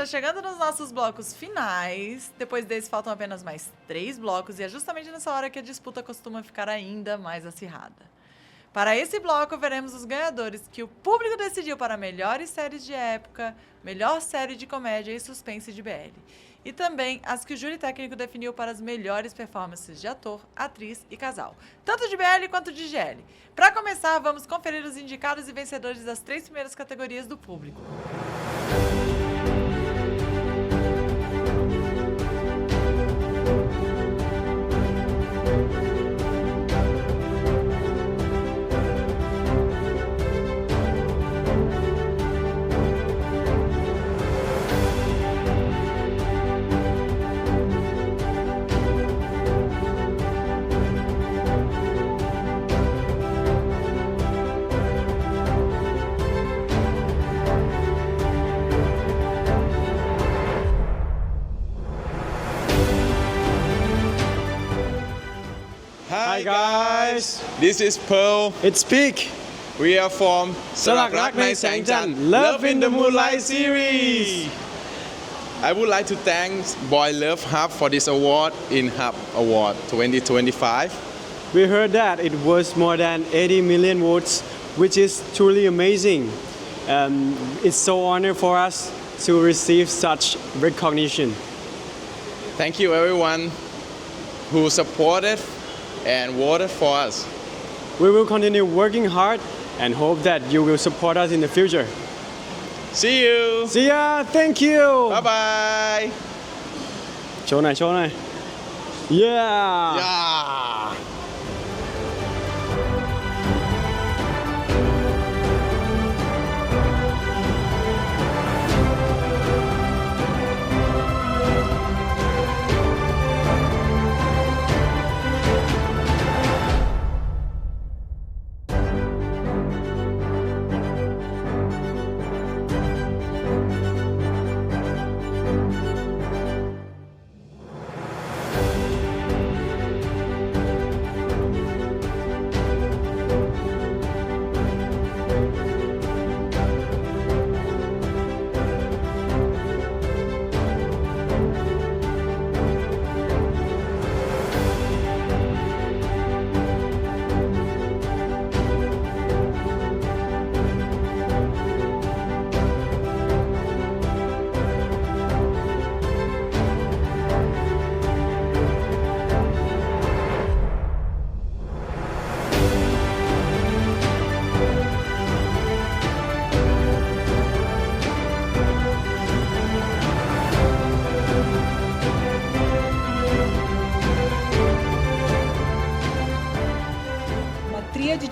Chegando nos nossos blocos finais, depois desse faltam apenas mais 3 blocos e é justamente nessa hora que a disputa costuma ficar ainda mais acirrada. Para esse bloco, veremos os ganhadores que o público decidiu para melhores séries de época, melhor série de comédia e suspense de BL. E também as que o júri técnico definiu para as melhores performances de ator, atriz e casal, tanto de BL quanto de GL. Para começar, vamos conferir os indicados e vencedores das 3 primeiras categorias do público. Hi guys, this is Pearl. It's Peak. We are from Salak Raknai Sangjan, Love in the Moonlight series. I would like to thank Boy Love Hub for this award in Hub Award 2025. We heard that it was more than 80 million votes, which is truly amazing. It's so honored for us to receive such recognition. Thank you everyone who supported and voted for us. We will continue working hard and hope that you will support us in the future. See you. See ya. Thank you. Bye bye. Show này. Yeah. Yeah.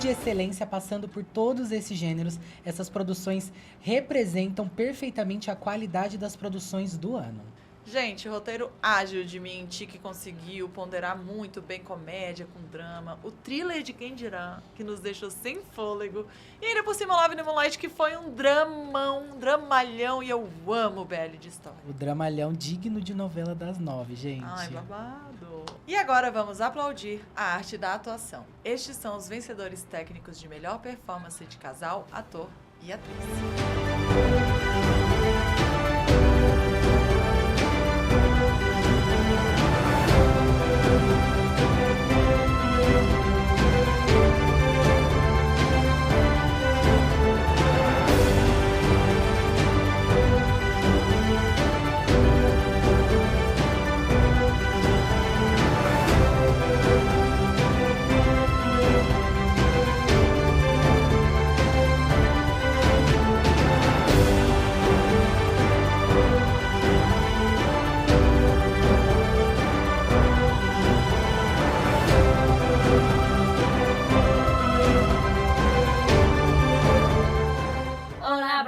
De excelência passando por todos esses gêneros, essas produções representam perfeitamente a qualidade das produções do ano. Gente, roteiro ágil de Minty, que conseguiu ponderar muito bem comédia com drama. O thriller de Quem Dirá, que nos deixou sem fôlego. E ainda por cima, Love in the Moonlight, que foi um dramão, um dramalhão. E eu amo o BL de história. O dramalhão digno de novela das 9, gente. Ai, babado. E agora vamos aplaudir a arte da atuação. Estes são os vencedores técnicos de melhor performance de casal, ator e atriz.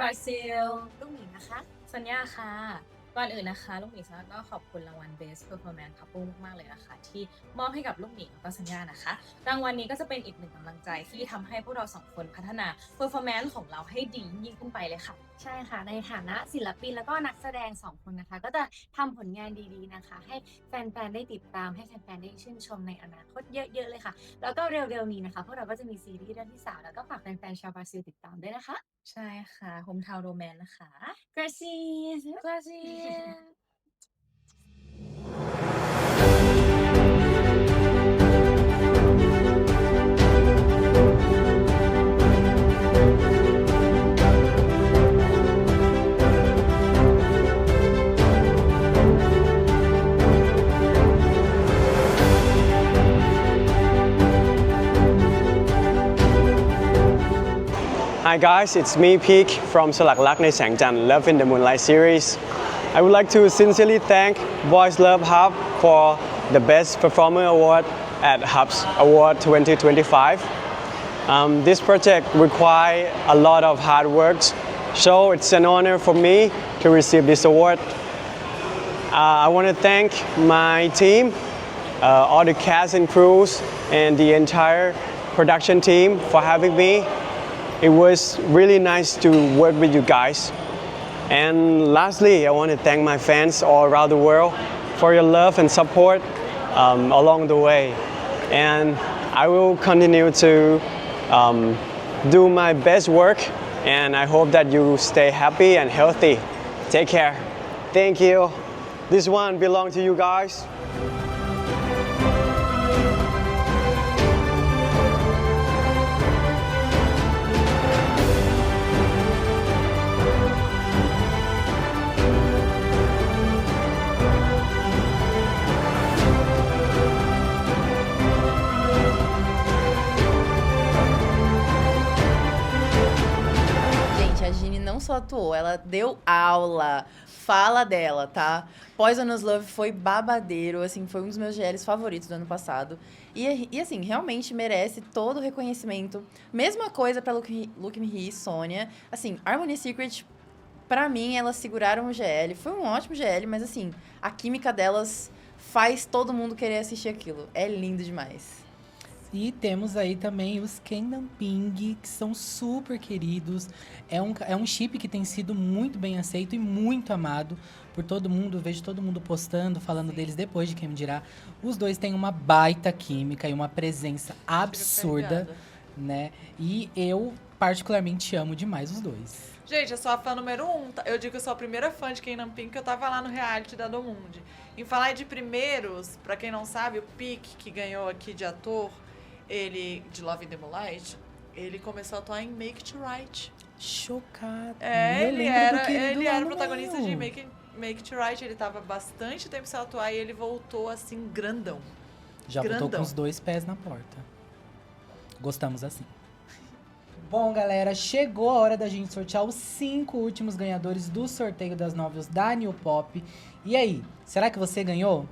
ราซิลลูกหมีนะคะสัญญาค่ะก่อนอื่นนะคะลูกหมีสัญญาก็ขอบคุณรางวัล Best Performance Couple มากๆเลยนะคะที่มอบให้กับลูกหมีแล้วก็สัญญานะคะรางวัลนี้ก็จะเป็นอีกหนึ่งกำลังใจที่ทำให้พวกเรา2คนพัฒนา Performance ของเราให้ดียิ่งขึ้นไปเลยค่ะใช่ค่ะในฐานะศิลปินแล้วก็นักแสดง2คนนะคะก็จะทำผลงานดีๆนะคะให้แฟนๆได้ติดตามให้แฟนๆได้ชื่นชมในอนาคตเยอะๆเลยค่ะแล้วก็เร็วๆนี้นะคะพวกเราก็จะมีซีรีส์เรื่องที่3แล้วก็ฝากแฟนๆชาวบราซิลติดตามด้วยนะคะใช่ค่ะ Hometown Romance นะคะ Gracias Hi guys, it's me Peak from สลักรักในแสงจันทร์ Love in the Moonlight series. I would like to sincerely thank Boys Love Hub for the Best Performer Award at Hub's Award 2025. This project requires a lot of hard work, so it's an honor for me to receive this award. I want to thank my team, all the cast and crews, and the entire production team for having me. It was really nice to work with you guys. And lastly, I want to thank my fans all around the world for your love and support along the way. And I will continue to do my best work, and I hope that you stay happy and healthy. Take care. Thank you. This one belongs to you guys. A Gini não só atuou, ela deu aula, fala dela, tá? Poisonous Love foi babadeiro, assim, foi um dos meus GLs favoritos do ano passado. E assim, realmente merece todo o reconhecimento. Mesma coisa pra Look Me Here e Sônia. Assim, Harmony Secret, pra mim, elas seguraram o GL. Foi um ótimo GL, mas assim, a química delas faz todo mundo querer assistir aquilo. É lindo demais. E temos aí também os Kingdom Ping, que são super queridos. É um chip que tem sido muito bem aceito e muito amado por todo mundo. Eu vejo todo mundo postando, falando deles depois de Quem Me Dirá. Os dois têm uma baita química e uma presença absurda, né? E eu particularmente amo demais os dois. Gente, eu sou a fã número 1. Eu digo que eu sou a primeira fã de Kingdom Pink, que eu tava lá no reality da Domundi. Em falar de primeiros, pra quem não sabe, o Pique, que ganhou aqui de ator, ele, de Love in the Moonlight, ele começou a atuar em Make It Right. Chocado. É, ele era o protagonista de Make It Right. Ele tava bastante tempo sem atuar e ele voltou assim, grandão. Já voltou com os 2 pés na porta. Gostamos assim. Bom, galera, chegou a hora da gente sortear os 5 últimos ganhadores do sorteio das novels da New Pop. E aí, será que você ganhou?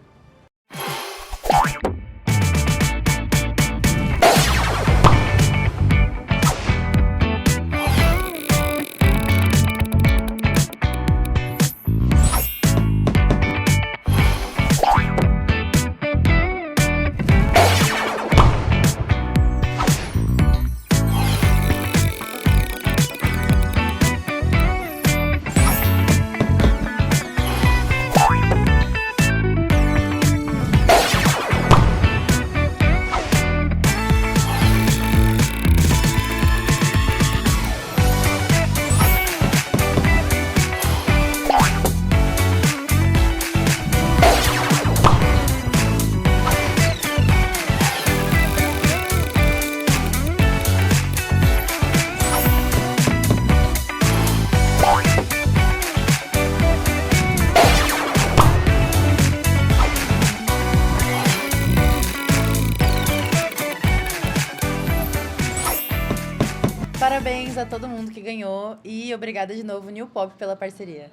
Parabéns a todo mundo que ganhou e obrigada de novo, New Pop, pela parceria.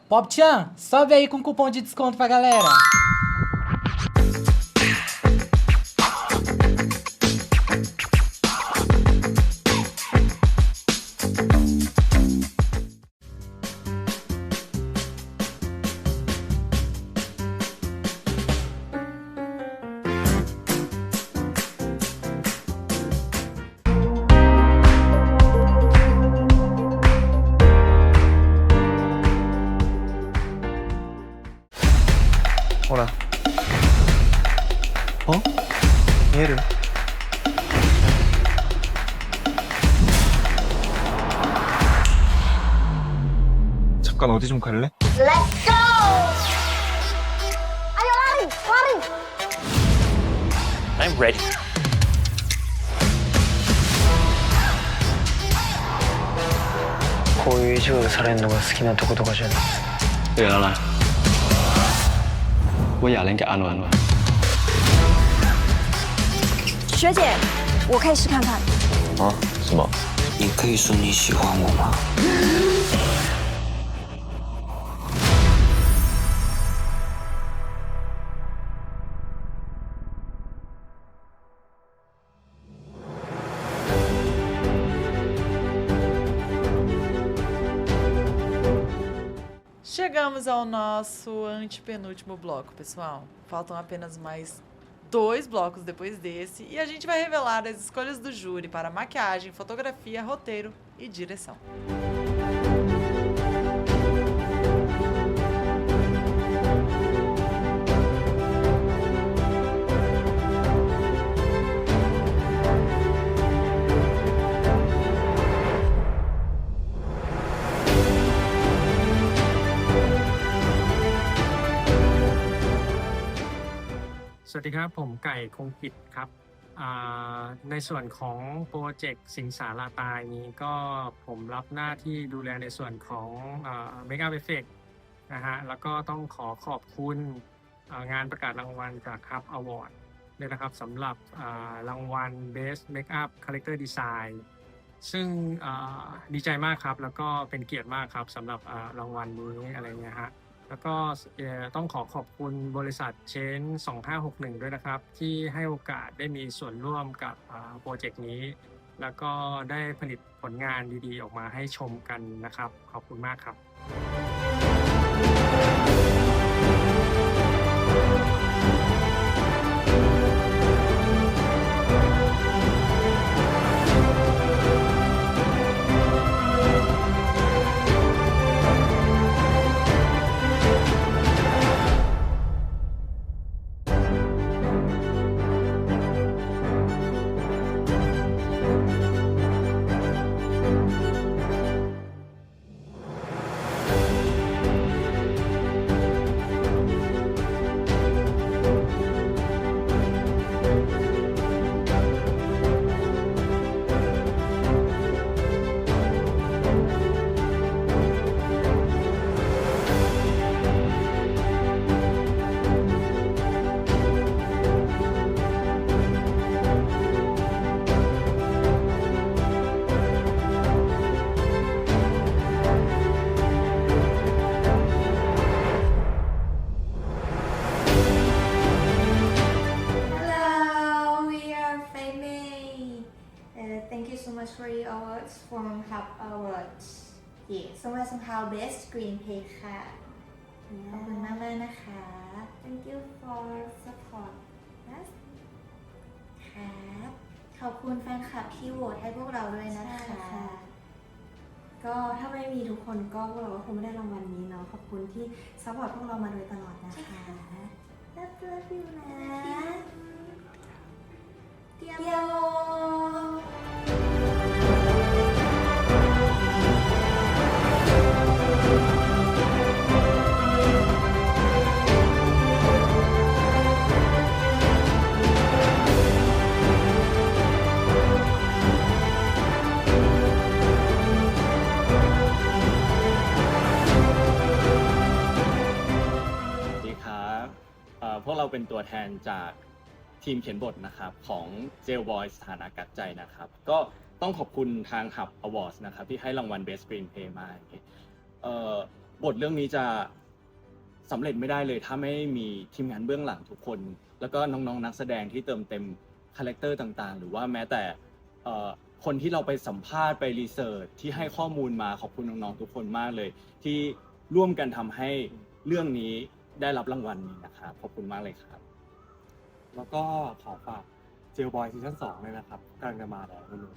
Pop-chan, sobe aí com cupom de desconto pra galera. 잠깐 어디 좀 갈래? Let's go! Ayo lari, lari! I'm ready.こういう意地悪されるのが好きなとことかじゃない。对了啦，我雅莲给安完了。学姐，我可以试看看。啊？什么？你可以说你喜欢我吗？Chegamos ao nosso antepenúltimo bloco, pessoal. Faltam apenas mais 2 blocos depois desse e a gente vai revelar as escolhas do júri para maquiagem, fotografia, roteiro e direção. .สวัสดีครับผมไก่คงกิจครับในส่วนของโปรเจกต์สิงสาราตายนี้ก็ผมรับหน้าที่ดูแลในส่วนของเมคอัพเอฟเฟกต์นะฮะแล้วก็ต้องขอบคุณงานประกาศรางวัลจาก Hub Award ด้วยนะครับสำหรับรางวัล Best Makeup Character Design ซึ่งดีใจมากครับแล้วก็เป็นเกียรติมากครับสำหรับรางวัลนี้อะไรเงี้ยฮะแล้วก็ต้องขอบคุณบริษัทเชน2561ด้วยนะครับที่ให้โอกาสได้มีส่วนร่วมกับโปรเจกต์นี้แล้วก็ได้ผลิตผลงานดีๆออกมาให้ชมกันนะครับขอบคุณมากครับ for the awards from Hub Awards. Yeah, somehow best screenplay ค่ะขอบคุณมากเลยนะคะ Thank you for support ครับขอบคุณแฟนคลับที่โหวตให้พวกเราด้วยนะคะก็ถ้าไม่มีทุกคนก็พวกเราก็คงไม่ได้รางวัลนี้เนาะขอบคุณที่ซัพพอร์ตพวกเรามาโดยตลอดนะคะLove you นะเดียวพวกเราเป็นตัวแทนจากทีมเขียนบทนะครับของ Jail Boys สถานะกัดใจนะครับก็ต้องขอบคุณทาง Hub Awards นะครับที่ให้รางวัล Best Screenplay มาบทเรื่องนี้จะสำเร็จไม่ได้เลยถ้าไม่มีทีมงานเบื้องหลังทุกคนแล้วก็น้องๆนักแสดงที่เติมเต็มคาแรคเตอร์ต่างๆหรือว่าแม้แต่คนที่เราไปสัมภาษณ์ไปรีเสิร์ชที่ให้ข้อมูลมาขอบคุณน้องๆทุกคนมากเลยที่ร่วมกันทำให้เรื่องนี้ได้รับรางวัลนี้นะครับขอบคุณมากเลยครับแล้วก็ขอฝาก Jail Boy ซีซั่น 2เลยนะครับกำลังจะมาแล้วไม่รู้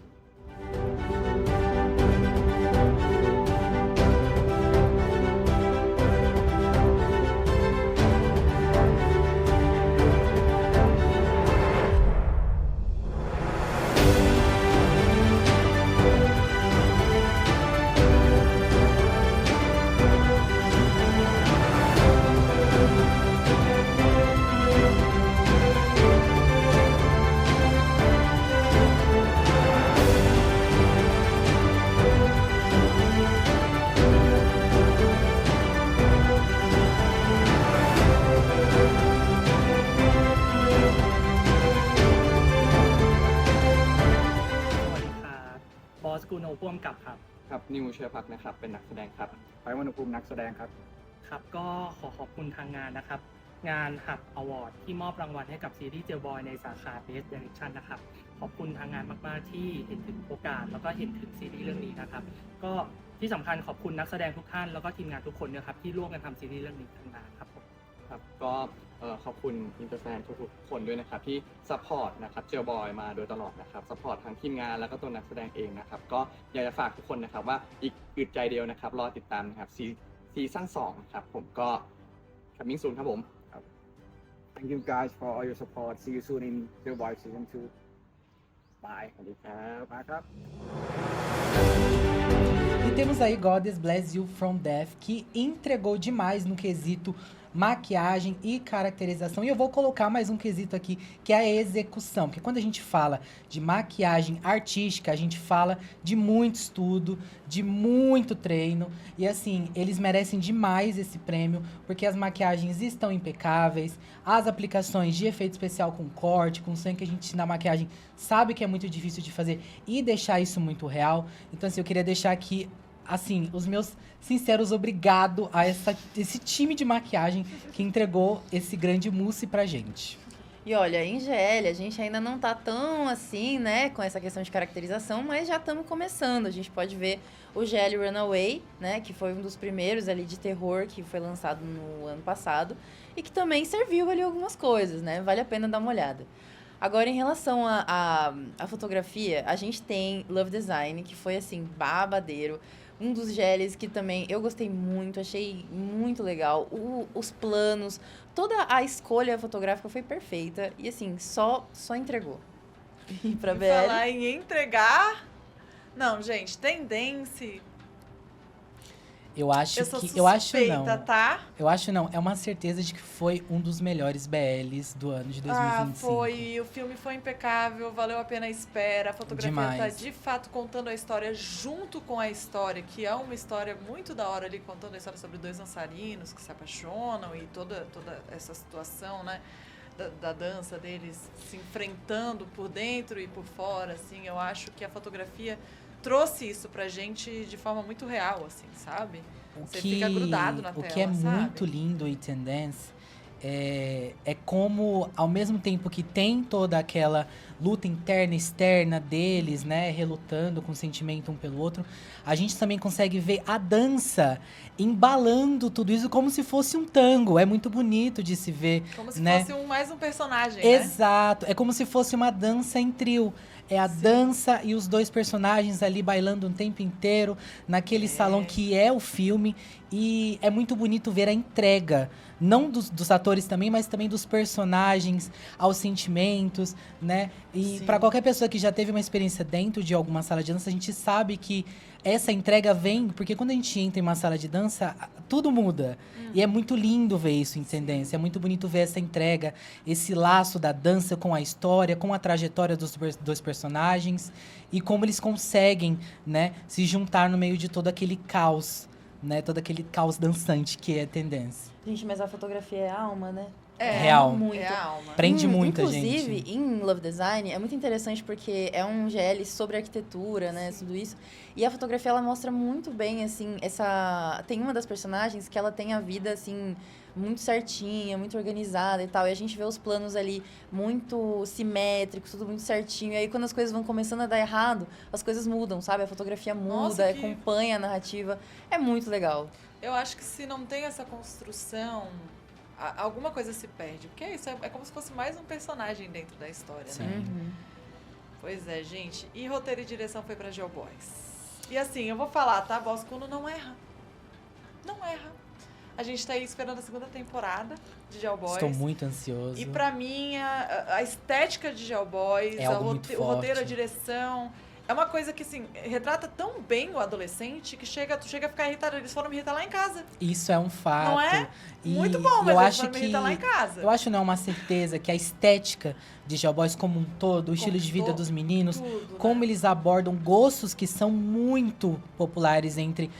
ำกับครับ ครับนิวเชื้อพักนะครับเป็นนักแสดงครับ ไปวรรณภูมินักแสดงครับครับก็ขอขอบคุณทางงานนะครับงานหับอวอร์ดที่มอบรางวัลให้กับซีรีส์เจลบอยในสาขา Best Direction นะครับขอบคุณทางงานมากๆที่เห็นถึงโอกาสแล้วก็เห็นถึงซีรีส์เรื่องนี้นะครับก็ที่สำคัญขอบคุณนักแสดงทุกท่านแล้วก็ทีมงานทุกคนนะครับที่ร่วมกันทำซีรีส์เรื่องนี้ขึ้นมาครับผม ครับก็ขอบคุณอินเตอร์แฟนทุกๆคนด้วยนะครับที่ซัพพอร์ตนะครับเจลบอยมาโดยตลอดนะครับซัพพอร์ตทั้งทีมงานแล้วก็ตัวนักแสดงเองนะครับก็อยากจะฝากทุกคนนะครับว่าอีกอึดใจเดียวนะครับรอติดตามนะครับซีซั่น2ครับผมก็coming soon ครับผม Thank you guys for all your support see you soon in The Voice Season 2 Bye สวัสดีครับบายครับ E temos aí Goddess Bless You From Death, que entregou demais no quesito maquiagem e caracterização. E eu vou colocar mais um quesito aqui, que é a execução. Porque quando a gente fala de maquiagem artística, a gente fala de muito estudo, de muito treino. E assim, eles merecem demais esse prêmio, porque as maquiagens estão impecáveis, as aplicações de efeito especial com corte, com sangue que a gente na maquiagem sabe que é muito difícil de fazer e deixar isso muito real. Então assim, eu queria deixar aqui assim, os meus sinceros obrigado a esse time de maquiagem que entregou esse grande mousse pra gente. E olha, em GL a gente ainda não tá tão assim, né, com essa questão de caracterização, mas já estamos começando. A gente pode ver o GL Runaway, né, que foi um dos primeiros ali de terror que foi lançado no ano passado e que também serviu ali algumas coisas, né, vale a pena dar uma olhada. Agora, em relação à fotografia, a gente tem Love Design, que foi, assim, babadeiro. Um dos GLs que também eu gostei muito, achei muito legal. Os planos, toda a escolha fotográfica foi perfeita. E, assim, só entregou. E pra BL... Falar em entregar... Não, gente, tendência... Eu acho eu sou que. Suspeita, Eu acho não. Tá? Eu acho não. É uma certeza de que foi um dos melhores BLs do ano de 2025. Ah, foi. O filme foi impecável, valeu a pena a espera. A fotografia Demais. tá de fato contando a história junto com a história, que é uma história muito da hora ali, contando a história sobre dois dançarinos que se apaixonam e toda essa situação, né? Da dança deles se enfrentando por dentro e por fora, assim. Eu acho que a fotografia trouxe isso pra gente de forma muito real, assim, sabe? Você fica grudado na tela, O que é sabe? muito lindo em Tendance é como, ao mesmo tempo que tem toda aquela luta interna e externa deles, né, relutando com o sentimento um pelo outro, a gente também consegue ver a dança embalando tudo isso como se fosse um tango. É muito bonito de se ver, como se né? fosse mais um personagem, Exato. É como se fosse uma dança em trio. É a dança e os dois personagens ali bailando o tempo inteiro naquele salão que é o filme. E é muito bonito ver a entrega, não dos atores também, mas também dos personagens, aos sentimentos, né? E para qualquer pessoa que já teve uma experiência dentro de alguma sala de dança, a gente sabe que essa entrega vem, porque quando a gente entra em uma sala de dança, tudo muda. E é muito lindo ver isso em Tendência, é muito bonito ver essa entrega, esse laço da dança com a história, com a trajetória dos dois personagens e como eles conseguem, né, se juntar no meio de todo aquele caos, né, todo aquele caos dançante que é Tendência. Gente, mas a fotografia é a alma, né? É real. Muito. É a alma. Prende muita gente. Inclusive, em Love Design, é muito interessante porque é um GL sobre arquitetura, né? Tudo isso. E a fotografia, ela mostra muito bem, assim, Tem uma das personagens que ela tem a vida, assim, muito certinha, muito organizada e tal. E a gente vê os planos ali muito simétricos, tudo muito certinho. E aí, quando as coisas vão começando a dar errado, as coisas mudam, sabe? A fotografia muda, Nossa, acompanha a narrativa. É muito legal. Eu acho que se não tem essa construção, alguma coisa se perde. Porque é isso, é como se fosse mais um personagem dentro da história, Sim. né? Pois é, gente. E roteiro e direção foi pra Geo Boys. E assim, eu vou falar, tá? Boscuno não erra. Não erra. A gente tá aí esperando a segunda temporada de Geo Boys. Estou muito ansioso. E pra mim, a estética de Geo Boys, É algo muito o roteiro, a forte. direção... É uma coisa que, assim, retrata tão bem o adolescente que tu chega a ficar irritado. Eles foram me irritar lá em casa. Isso é um fato. Não é? E Muito bom, mas eu eles acho foram me que irritar lá em casa. Eu acho não uma certeza que a estética de Geo Boys como um todo, o estilo de vida dos meninos, como eles abordam gostos que são muito populares entre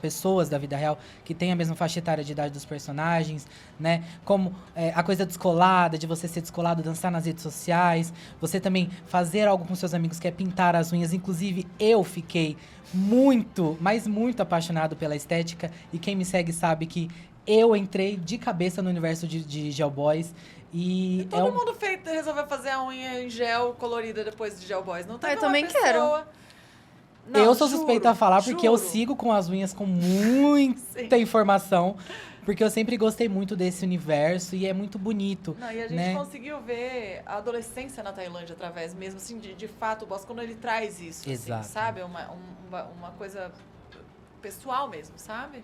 pessoas da vida real que têm a mesma faixa etária de idade dos personagens, né? Como a coisa descolada, de você ser descolado, dançar nas redes sociais, você também fazer algo com seus seus amigos quer pintar as unhas. Inclusive, eu fiquei muito, mas muito apaixonado pela estética. E quem me segue sabe que eu entrei de cabeça no universo de Gel Boys. E Todo mundo resolveu fazer a unha em gel colorida depois de Gel Boys. Não tem Eu também quero. Não, eu sou juro, suspeita a falar porque eu juro. sigo com as unhas com muita informação. Porque eu sempre gostei muito desse universo e é muito bonito. Não, e a gente né? conseguiu ver a adolescência na Tailândia através mesmo, assim, de fato, o Boss, quando ele traz isso, Exato. assim, sabe? Uma coisa pessoal mesmo, sabe?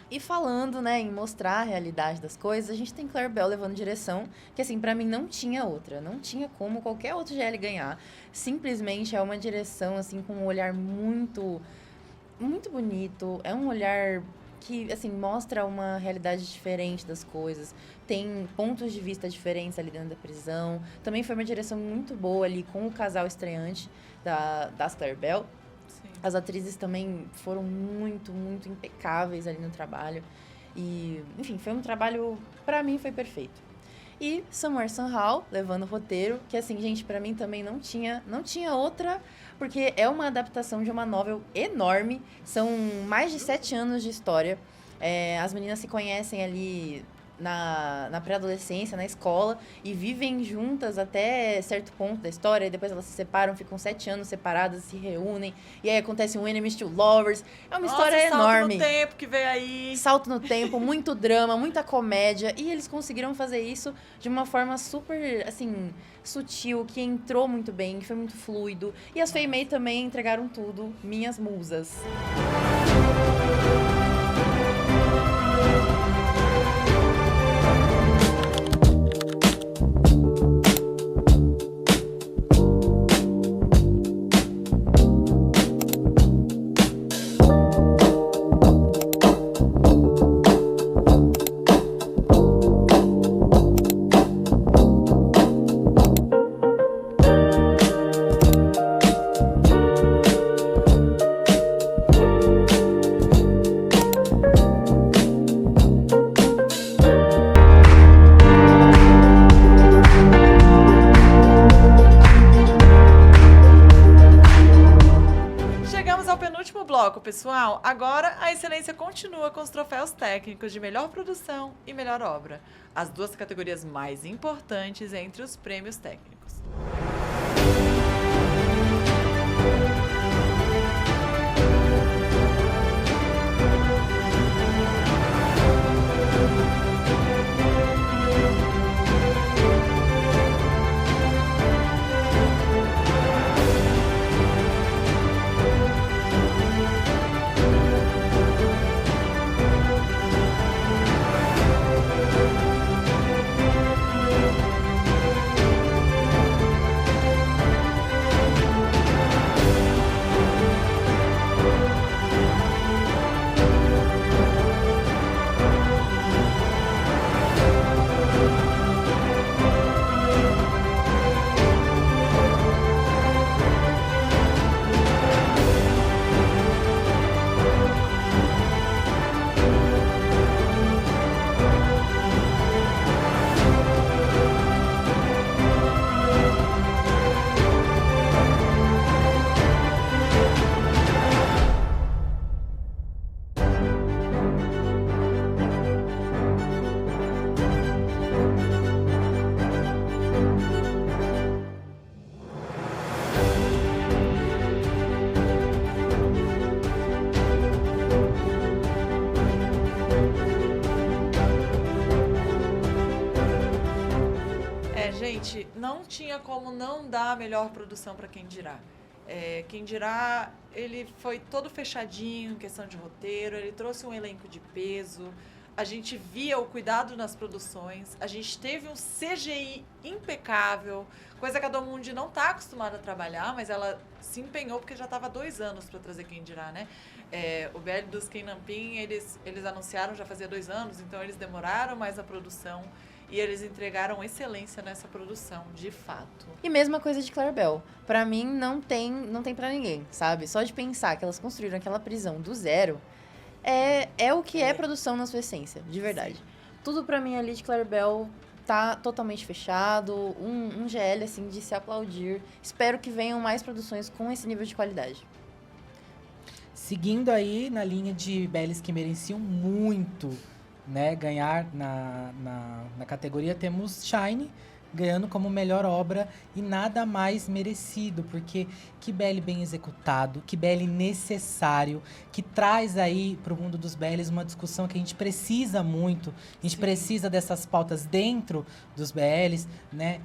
E falando, né, em mostrar a realidade das coisas, a gente tem Claribel levando direção, que assim, pra mim não tinha outra. Não tinha como qualquer outro GL ganhar. Simplesmente é uma direção, assim, com um olhar muito, muito bonito. É um olhar que, assim, mostra uma realidade diferente das coisas. Tem pontos de vista diferentes ali dentro da prisão. Também foi uma direção muito boa ali com o casal estreante das Claribel. As atrizes também foram muito, muito impecáveis ali no trabalho. E, enfim, foi um trabalho, pra mim, foi perfeito. E Somewhere Somehow, levando o roteiro, que assim, gente, pra mim também não tinha outra, porque é uma adaptação de uma novel enorme. São mais de 7 anos de história. As meninas se conhecem ali na pré-adolescência, na escola, e vivem juntas até certo ponto da história, e depois elas se separam, ficam 7 anos separadas, se reúnem, e aí acontece um Enemies to Lovers. É uma história enorme. Salto no tempo que veio aí. Salto no tempo, muito drama, muita comédia, e eles conseguiram fazer isso de uma forma super, assim, sutil, que entrou muito bem, que foi muito fluido. E as Fei Mei também entregaram tudo, minhas musas. Pessoal, agora a excelência continua com os troféus técnicos de melhor produção e melhor obra, as duas categorias mais importantes entre os prêmios técnicos. Gente, não tinha como não dar a melhor produção para Quem Dirá. Quem Dirá, ele foi todo fechadinho em questão de roteiro, ele trouxe um elenco de peso, a gente via o cuidado nas produções, a gente teve um CGI impecável, coisa que a Domundi não está acostumada a trabalhar, mas ela se empenhou porque já estava 2 anos para trazer Quem Dirá, né? O BL dos Quem Nampin, eles anunciaram já fazia 2 anos, então eles demoraram mais a produção. E eles entregaram excelência nessa produção, de fato. E mesma coisa de Claribel. Pra mim, não tem pra ninguém, sabe? Só de pensar que elas construíram aquela prisão do zero, é o que é produção na sua essência, de verdade. Sim. Tudo pra mim ali de Claribel tá totalmente fechado, um GL, assim, de se aplaudir. Espero que venham mais produções com esse nível de qualidade. Seguindo aí na linha de BLs que mereciam muito, né, ganhar na categoria, temos Shine ganhando como melhor obra e nada mais merecido, porque que BL bem executado, que BL necessário, que traz aí pro mundo dos BLs uma discussão que a gente precisa muito, a gente precisa dessas pautas dentro dos BLs, né,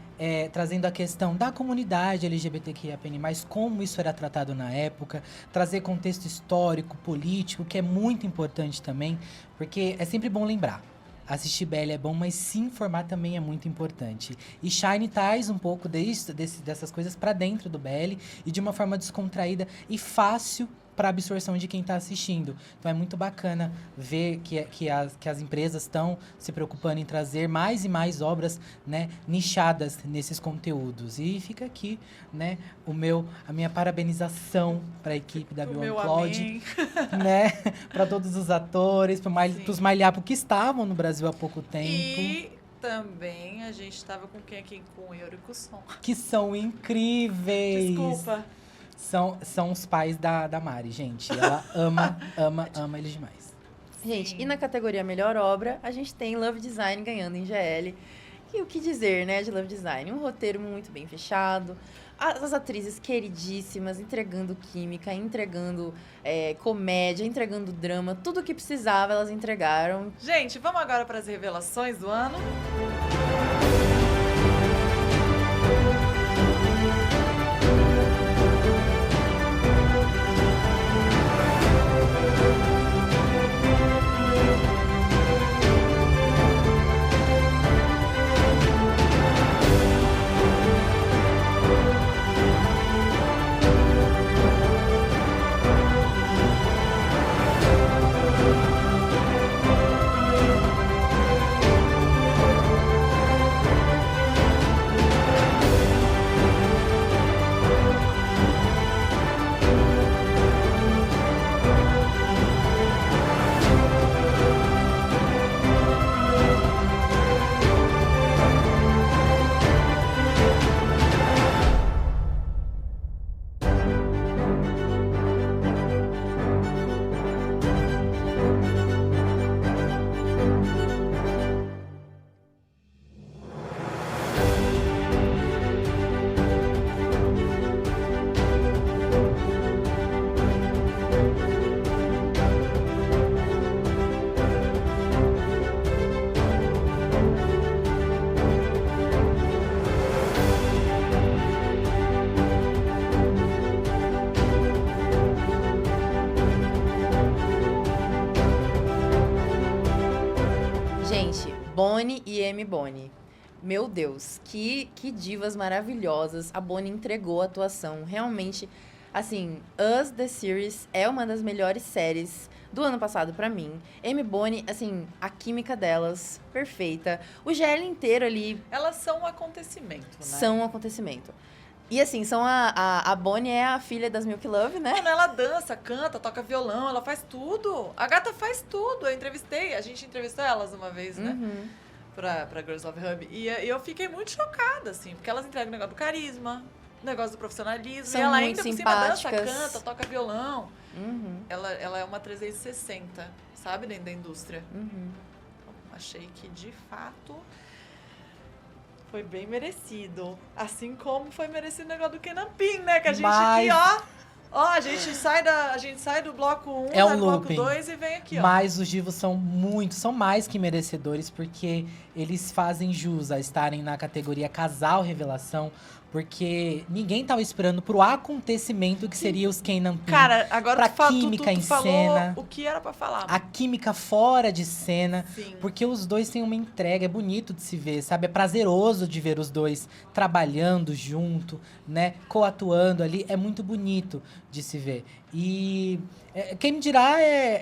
trazendo a questão da comunidade LGBTQIAPN+, como isso era tratado na época, trazer contexto histórico, político, que é muito importante também, porque é sempre bom lembrar. Assistir BL é bom, mas se informar também é muito importante. E Shine traz um pouco dessas coisas pra dentro do BL e de uma forma descontraída e fácil para absorção de quem está assistindo. Então é muito bacana ver que as empresas estão se preocupando em trazer mais e mais obras, né, nichadas nesses conteúdos. E fica aqui, né, a minha parabenização para a equipe da Beyond Cloud, né, para todos os atores, para os malhapo que estavam no Brasil há pouco tempo. E também a gente estava com quem aqui? Com o Yuri e com o Som. Que são incríveis. Desculpa. São os pais da Mari, gente. Ela ama eles demais. Gente, e na categoria Melhor Obra, a gente tem Love Design ganhando em GL. E o que dizer, né, de Love Design? Um roteiro muito bem fechado, as atrizes queridíssimas, entregando química, entregando comédia, entregando drama, tudo o que precisava elas entregaram. Gente, vamos agora para as revelações do ano. Bonnie e Amy Bonnie. Meu Deus, que divas maravilhosas. A Bonnie entregou a atuação. Realmente, assim, Us, The Series é uma das melhores séries do ano passado pra mim. Amy Bonnie, assim, a química delas, perfeita. O GL inteiro ali... Elas são um acontecimento, né? São um acontecimento. E assim, a Bonnie é a filha das Milk Love, né? Mano, ela dança, canta, toca violão, ela faz tudo. A gata faz tudo. A gente entrevistou elas uma vez, né? Uhum. Pra Girls Love Hub. E eu fiquei muito chocada, assim, porque elas entregam o negócio do carisma, o negócio do profissionalismo. São e ela muito ainda por cima dança, simpáticas. canta, toca violão. Uhum. Ela é uma 360, sabe? Dentro da indústria. Uhum. Achei que, de fato... Foi bem merecido. Assim como foi merecido o negócio do Kenan Pin, né? Que a gente aqui, ó, a gente sai do bloco 1, é um vai pro bloco looping. 2 e vem aqui, ó. Mas os divos são mais que merecedores, porque eles fazem jus a estarem na categoria Casal Revelação, porque ninguém tava esperando pro acontecimento que seria os Kenan Pin. Cara, agora pra química em falou cena. o que era pra falar. A química fora de cena, Sim. porque os dois têm uma entrega, é bonito de se ver, sabe? É prazeroso de ver os dois trabalhando junto, né? Coatuando ali, é muito bonito de se ver. E quem me dirá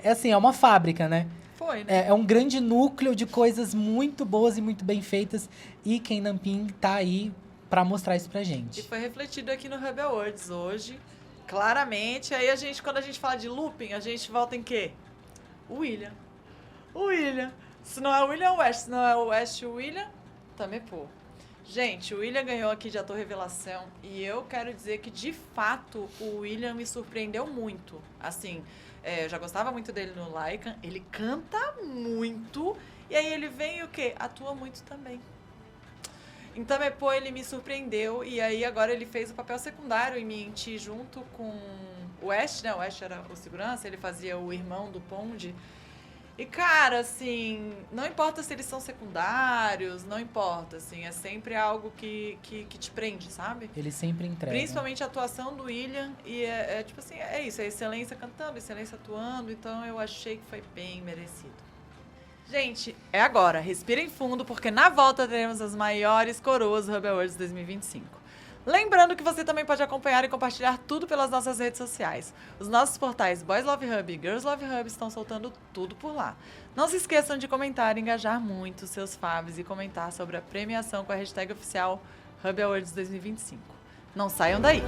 assim, é uma fábrica, né? Foi, né? É um grande núcleo de coisas muito boas e muito bem feitas, e Kenan Pin tá aí pra mostrar isso pra gente. E foi refletido aqui no Hub Awards hoje, claramente. Aí quando a gente fala de looping, a gente volta em quê? O William. Se não é o William, é o West. Se não é o West, o William. Tamepo. Gente, o William ganhou aqui de ator revelação e eu quero dizer que, de fato, o William me surpreendeu muito. Assim, eu já gostava muito dele no Lycan, ele canta muito e aí ele vem e o quê? Atua muito também. Em Tamepo ele me surpreendeu e aí agora ele fez o papel secundário em Mienti junto com o Ash, né? O Ash era o segurança, ele fazia o irmão do Pond. E, cara, assim, não importa se eles são secundários, não importa, assim, é sempre algo que te prende, sabe? Ele sempre entrega. Principalmente a atuação do William, e tipo assim, é isso, é excelência cantando, excelência atuando, então eu achei que foi bem merecido. Gente, é agora, respirem fundo, porque na volta teremos as maiores coroas do Hub Awards 2025. Lembrando que você também pode acompanhar e compartilhar tudo pelas nossas redes sociais. Os nossos portais Boys Love Hub e Girls Love Hub estão soltando tudo por lá. Não se esqueçam de comentar e engajar muito seus faves e comentar sobre a premiação com a hashtag oficial Hub Awards 2025. Não saiam daí!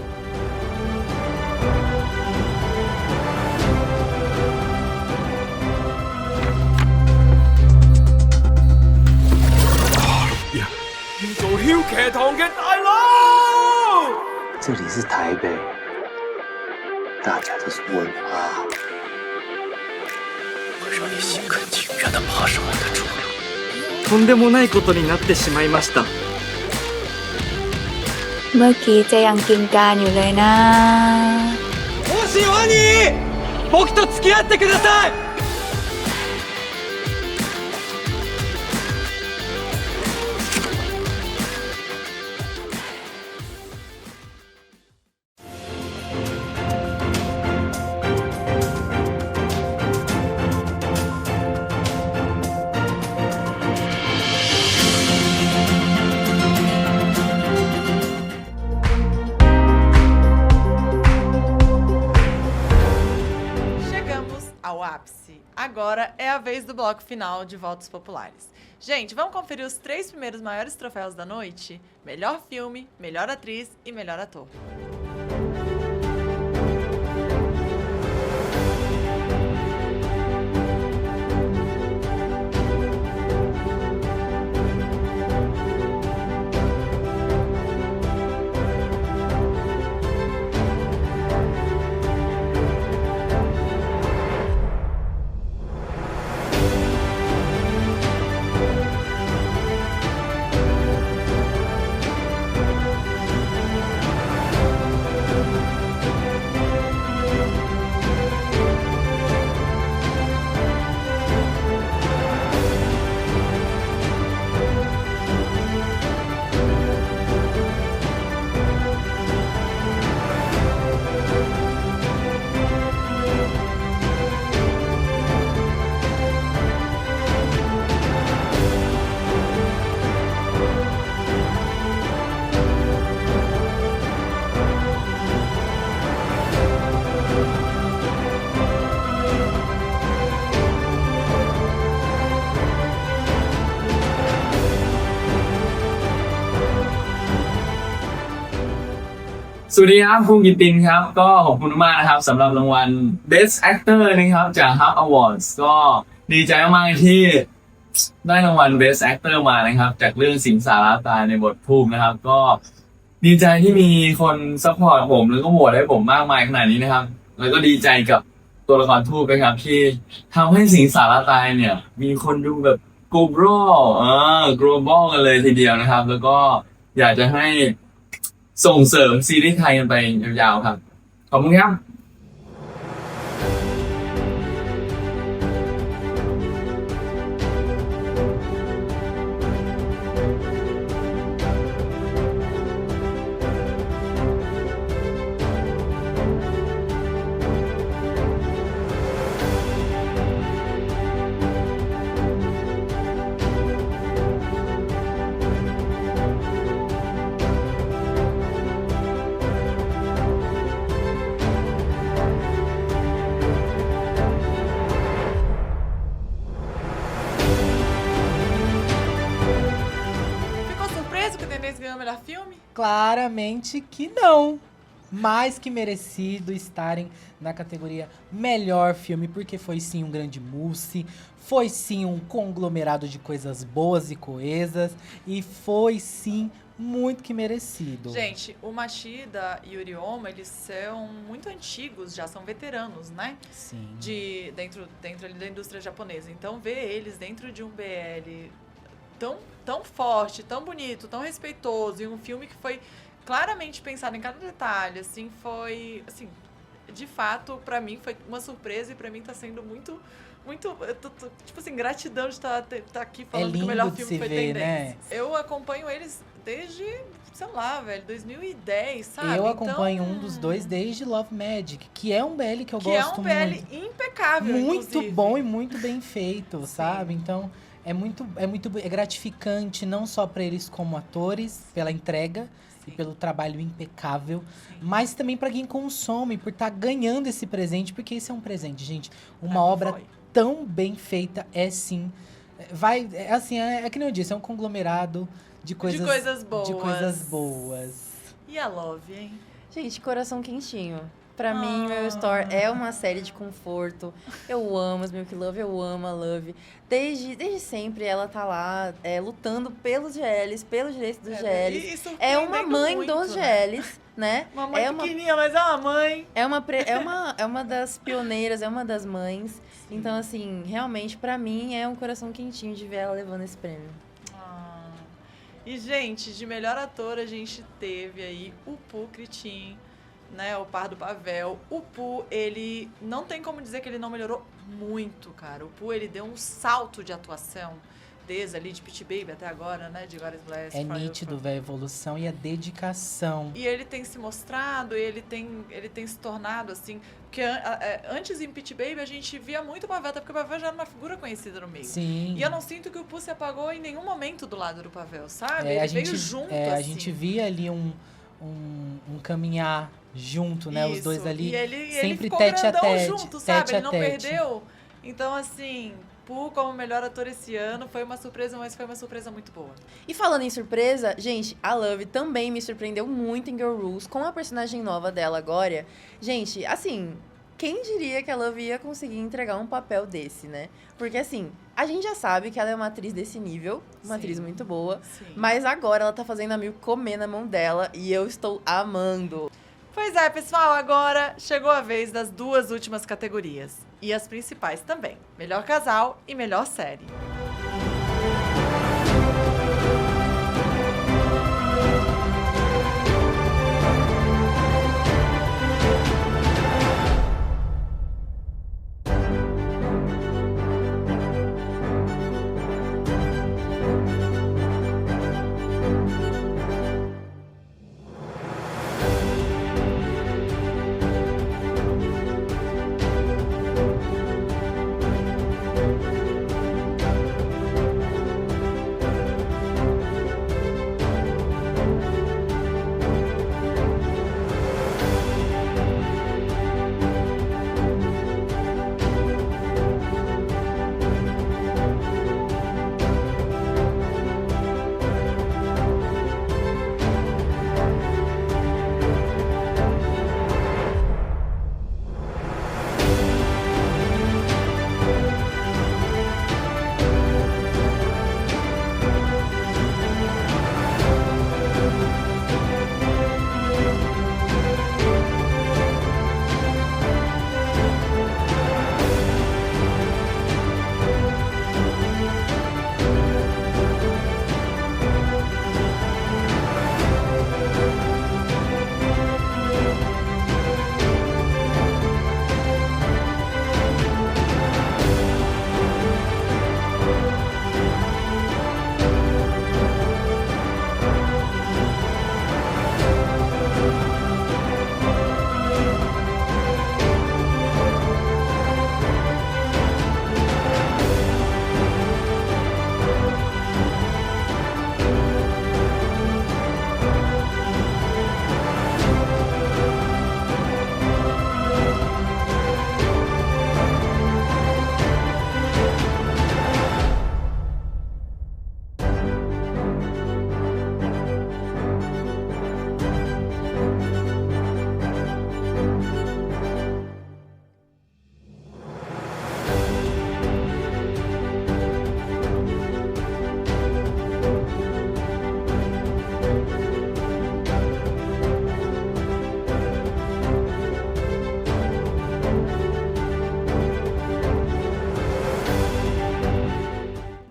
Hillcare 这里是台北，大家都是问号。会让你心甘情愿地爬上我的桌子。とんでもないことになってしまいました。 เมื่อกี้เจยังกินการอยู่เลยนะ もしワニ僕と付き合ってください Agora é a vez do bloco final de votos populares. Gente, vamos conferir os 3 primeiros maiores troféus da noite? Melhor filme, melhor atriz e melhor ator.สวัสดีครับภูกิตินครับก็ขอบคุณมากนะครับสำหรับรางวัล Best Actor นะครับจาก Hub Awards ก็ดีใจมากที่ได้รางวัล Best Actor มานะครับจากเรื่องสิงสาราตายในบทภูมินะครับก็ดีใจที่มีคนซัพพอร์ตผมแล้วก็โหวตให้ผมมากมายขนาดนี้นะครับแล้วก็ดีใจกับตัวละครทูตนะครับที่ทำให้สิงสาราตายเนี่ยมีคนดูแบบ global กันเลยทีเดียวนะครับแล้วก็อยากจะให้ส่งเสริมซีรีส์ไทยกันไปยาวๆครับขอบคุณครับ Melhor filme? Claramente que não. mais que merecido estarem na categoria Melhor Filme, porque foi sim um grande mousse, foi sim um conglomerado de coisas boas e coesas, e foi sim muito que merecido. Gente, o Machida e o Ryoma, eles são muito antigos, já são veteranos, né? Sim. Dentro ali da indústria japonesa. Então, ver eles dentro de um BL tão forte, tão bonito, tão respeitoso, e um filme que foi claramente pensado em cada detalhe, assim, foi, assim, de fato, pra mim foi uma surpresa, e pra mim tá sendo muito, tipo assim, gratidão de estar aqui falando que o melhor filme foi ver, Tendência. né? Eu acompanho eles desde, sei lá, velho, 2010, sabe? Eu acompanho então, um dos dois desde Love Magic, que é um BL que eu que gosto muito. é um BL impecável, Muito inclusive. bom e muito bem feito, sabe? Então, é gratificante, não só para eles como atores, pela entrega e pelo trabalho impecável, mas também para quem consome, por estar ganhando esse presente, porque esse é um presente, gente. Uma obra tão bem feita é sim. É que nem eu disse, é um conglomerado de coisas boas. De coisas boas. E a Love, hein? Gente, coração quentinho. Pra mim, Meu Store é uma série de conforto. Eu amo as Milk Love, eu amo a Love. Desde sempre ela tá lá lutando pelos GLs, pelos direitos dos GLs. É uma mãe muito, dos GLs, né? Uma mãe pequenininha, mas é uma mãe. É uma das pioneiras, é uma das mães. Sim. Então, assim, realmente, pra mim, é um coração quentinho de ver ela levando esse prêmio. E, gente, de melhor ator a gente teve aí o Poo Critin, né, o par do Pavel. O Poo, ele não tem como dizer que ele não melhorou muito, cara. O Poo, ele deu um salto de atuação desde ali de Pit Baby até agora, né, de God is Blessed. É nítido, velho, a evolução e a dedicação. E ele tem se mostrado, ele tem se tornado, assim, porque antes em Pit Baby a gente via muito o Pavel, até porque o Pavel já era uma figura conhecida no meio. Sim. E eu não sinto que o Poo se apagou em nenhum momento do lado do Pavel, sabe? Ele veio junto, assim. A gente via ali um caminhar junto, né? Isso. Os dois ali, e ele sempre ficou tete a grandão tete, junto, sabe? tete a Ele não tete. perdeu. Então, assim, Poo como melhor ator esse ano foi uma surpresa, mas foi uma surpresa muito boa. E falando em surpresa, gente, a Love também me surpreendeu muito em Girl Rules, com a personagem nova dela agora. Gente, assim, quem diria que a Love ia conseguir entregar um papel desse, né? Porque, assim, a gente já sabe que ela é uma atriz desse nível, uma atriz muito boa, mas agora ela tá fazendo a Milk comer na mão dela e eu estou amando. Pois é, pessoal, agora chegou a vez das duas últimas categorias. E as principais também. Melhor casal e melhor série.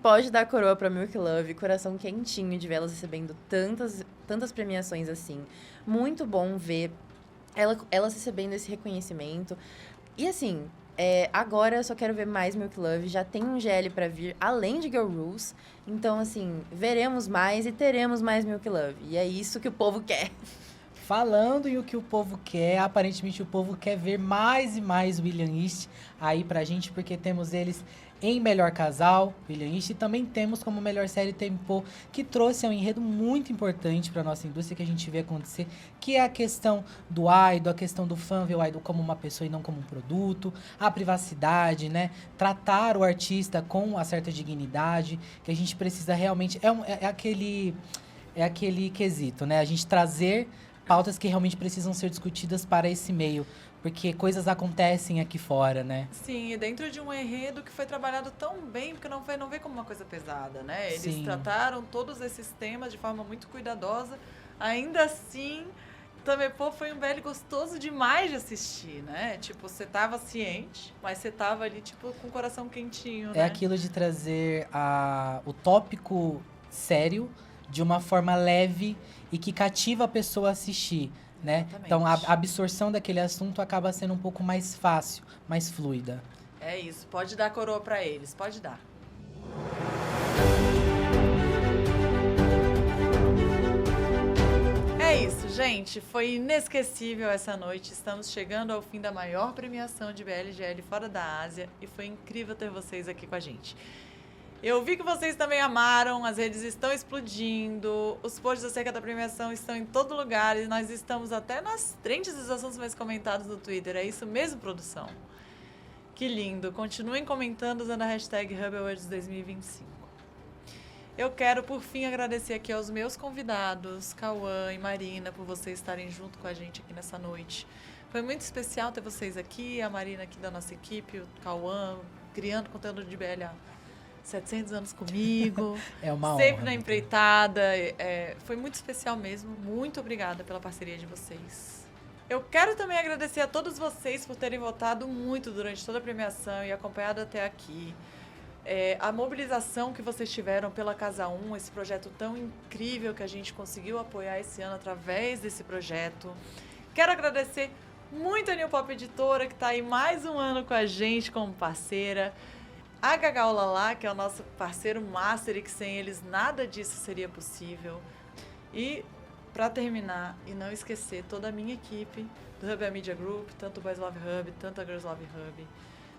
pode dar coroa pra Milk Love, coração quentinho de ver elas recebendo tantas premiações assim. Muito bom ver elas recebendo esse reconhecimento. E assim, agora eu só quero ver mais Milk Love. Já tem um GL pra vir, além de Girl Rules. Então, assim, veremos mais e teremos mais Milk Love. E é isso que o povo quer. Falando em o que o povo quer, aparentemente o povo quer ver mais e mais William East aí pra gente, porque temos eles em melhor casal, William East, e também temos como melhor série Tempo, que trouxe um enredo muito importante pra nossa indústria, que a gente vê acontecer, que é a questão do idol, a questão do fã ver o idol como uma pessoa e não como um produto, a privacidade, né? Tratar o artista com uma certa dignidade, que a gente precisa realmente... É aquele quesito, né? A gente trazer pautas que realmente precisam ser discutidas para esse meio, porque coisas acontecem aqui fora, né? Sim, e dentro de um enredo que foi trabalhado tão bem, porque não vê como uma coisa pesada, né? Eles Sim. trataram todos esses temas de forma muito cuidadosa. Ainda assim, também, foi um BL gostoso demais de assistir, né? Tipo, você tava ciente, mas você tava ali, tipo, com o coração quentinho, né? É aquilo de trazer o tópico sério de uma forma leve e que cativa a pessoa a assistir, né? Exatamente. Então, a absorção daquele assunto acaba sendo um pouco mais fácil, mais fluida. É isso, pode dar coroa pra eles, pode dar. É isso, gente. Foi inesquecível essa noite. Estamos chegando ao fim da maior premiação de BLGL fora da Ásia e foi incrível ter vocês aqui com a gente. Eu vi que vocês também amaram, as redes estão explodindo, os posts acerca da premiação estão em todo lugar e nós estamos até nas trends dos assuntos mais comentados no Twitter. É isso mesmo, produção? Que lindo. Continuem comentando usando a hashtag HubAwards 2025. Eu quero, por fim, agradecer aqui aos meus convidados, Cauã e Marina, por vocês estarem junto com a gente aqui nessa noite. Foi muito especial ter vocês aqui, a Marina aqui da nossa equipe, o Cauã, criando conteúdo de BL há 700 anos comigo. É uma honra. Sempre na empreitada. Foi muito especial mesmo. Muito obrigada pela parceria de vocês. Eu quero também agradecer a todos vocês por terem votado muito durante toda a premiação e acompanhado até aqui. A mobilização que vocês tiveram pela Casa 1, esse projeto tão incrível que a gente conseguiu apoiar esse ano através desse projeto. Quero agradecer muito a New Pop Editora, que está aí mais um ano com a gente como parceira. A Gagal Lalá, que é o nosso parceiro master e que sem eles nada disso seria possível. E, para terminar, e não esquecer toda a minha equipe do Hub Media Group, tanto o Boys Love Hub, tanto a Girls Love Hub.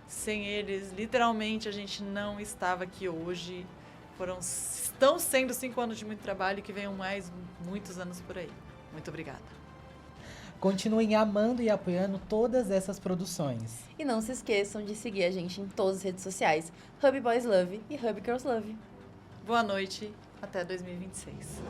Sem eles, literalmente, a gente não estava aqui hoje. Estão sendo 5 anos de muito trabalho e que venham mais muitos anos por aí. Muito obrigada. Continuem amando e apoiando todas essas produções. E não se esqueçam de seguir a gente em todas as redes sociais, Hub Boys Love e Hub Girls Love. Boa noite, até 2026.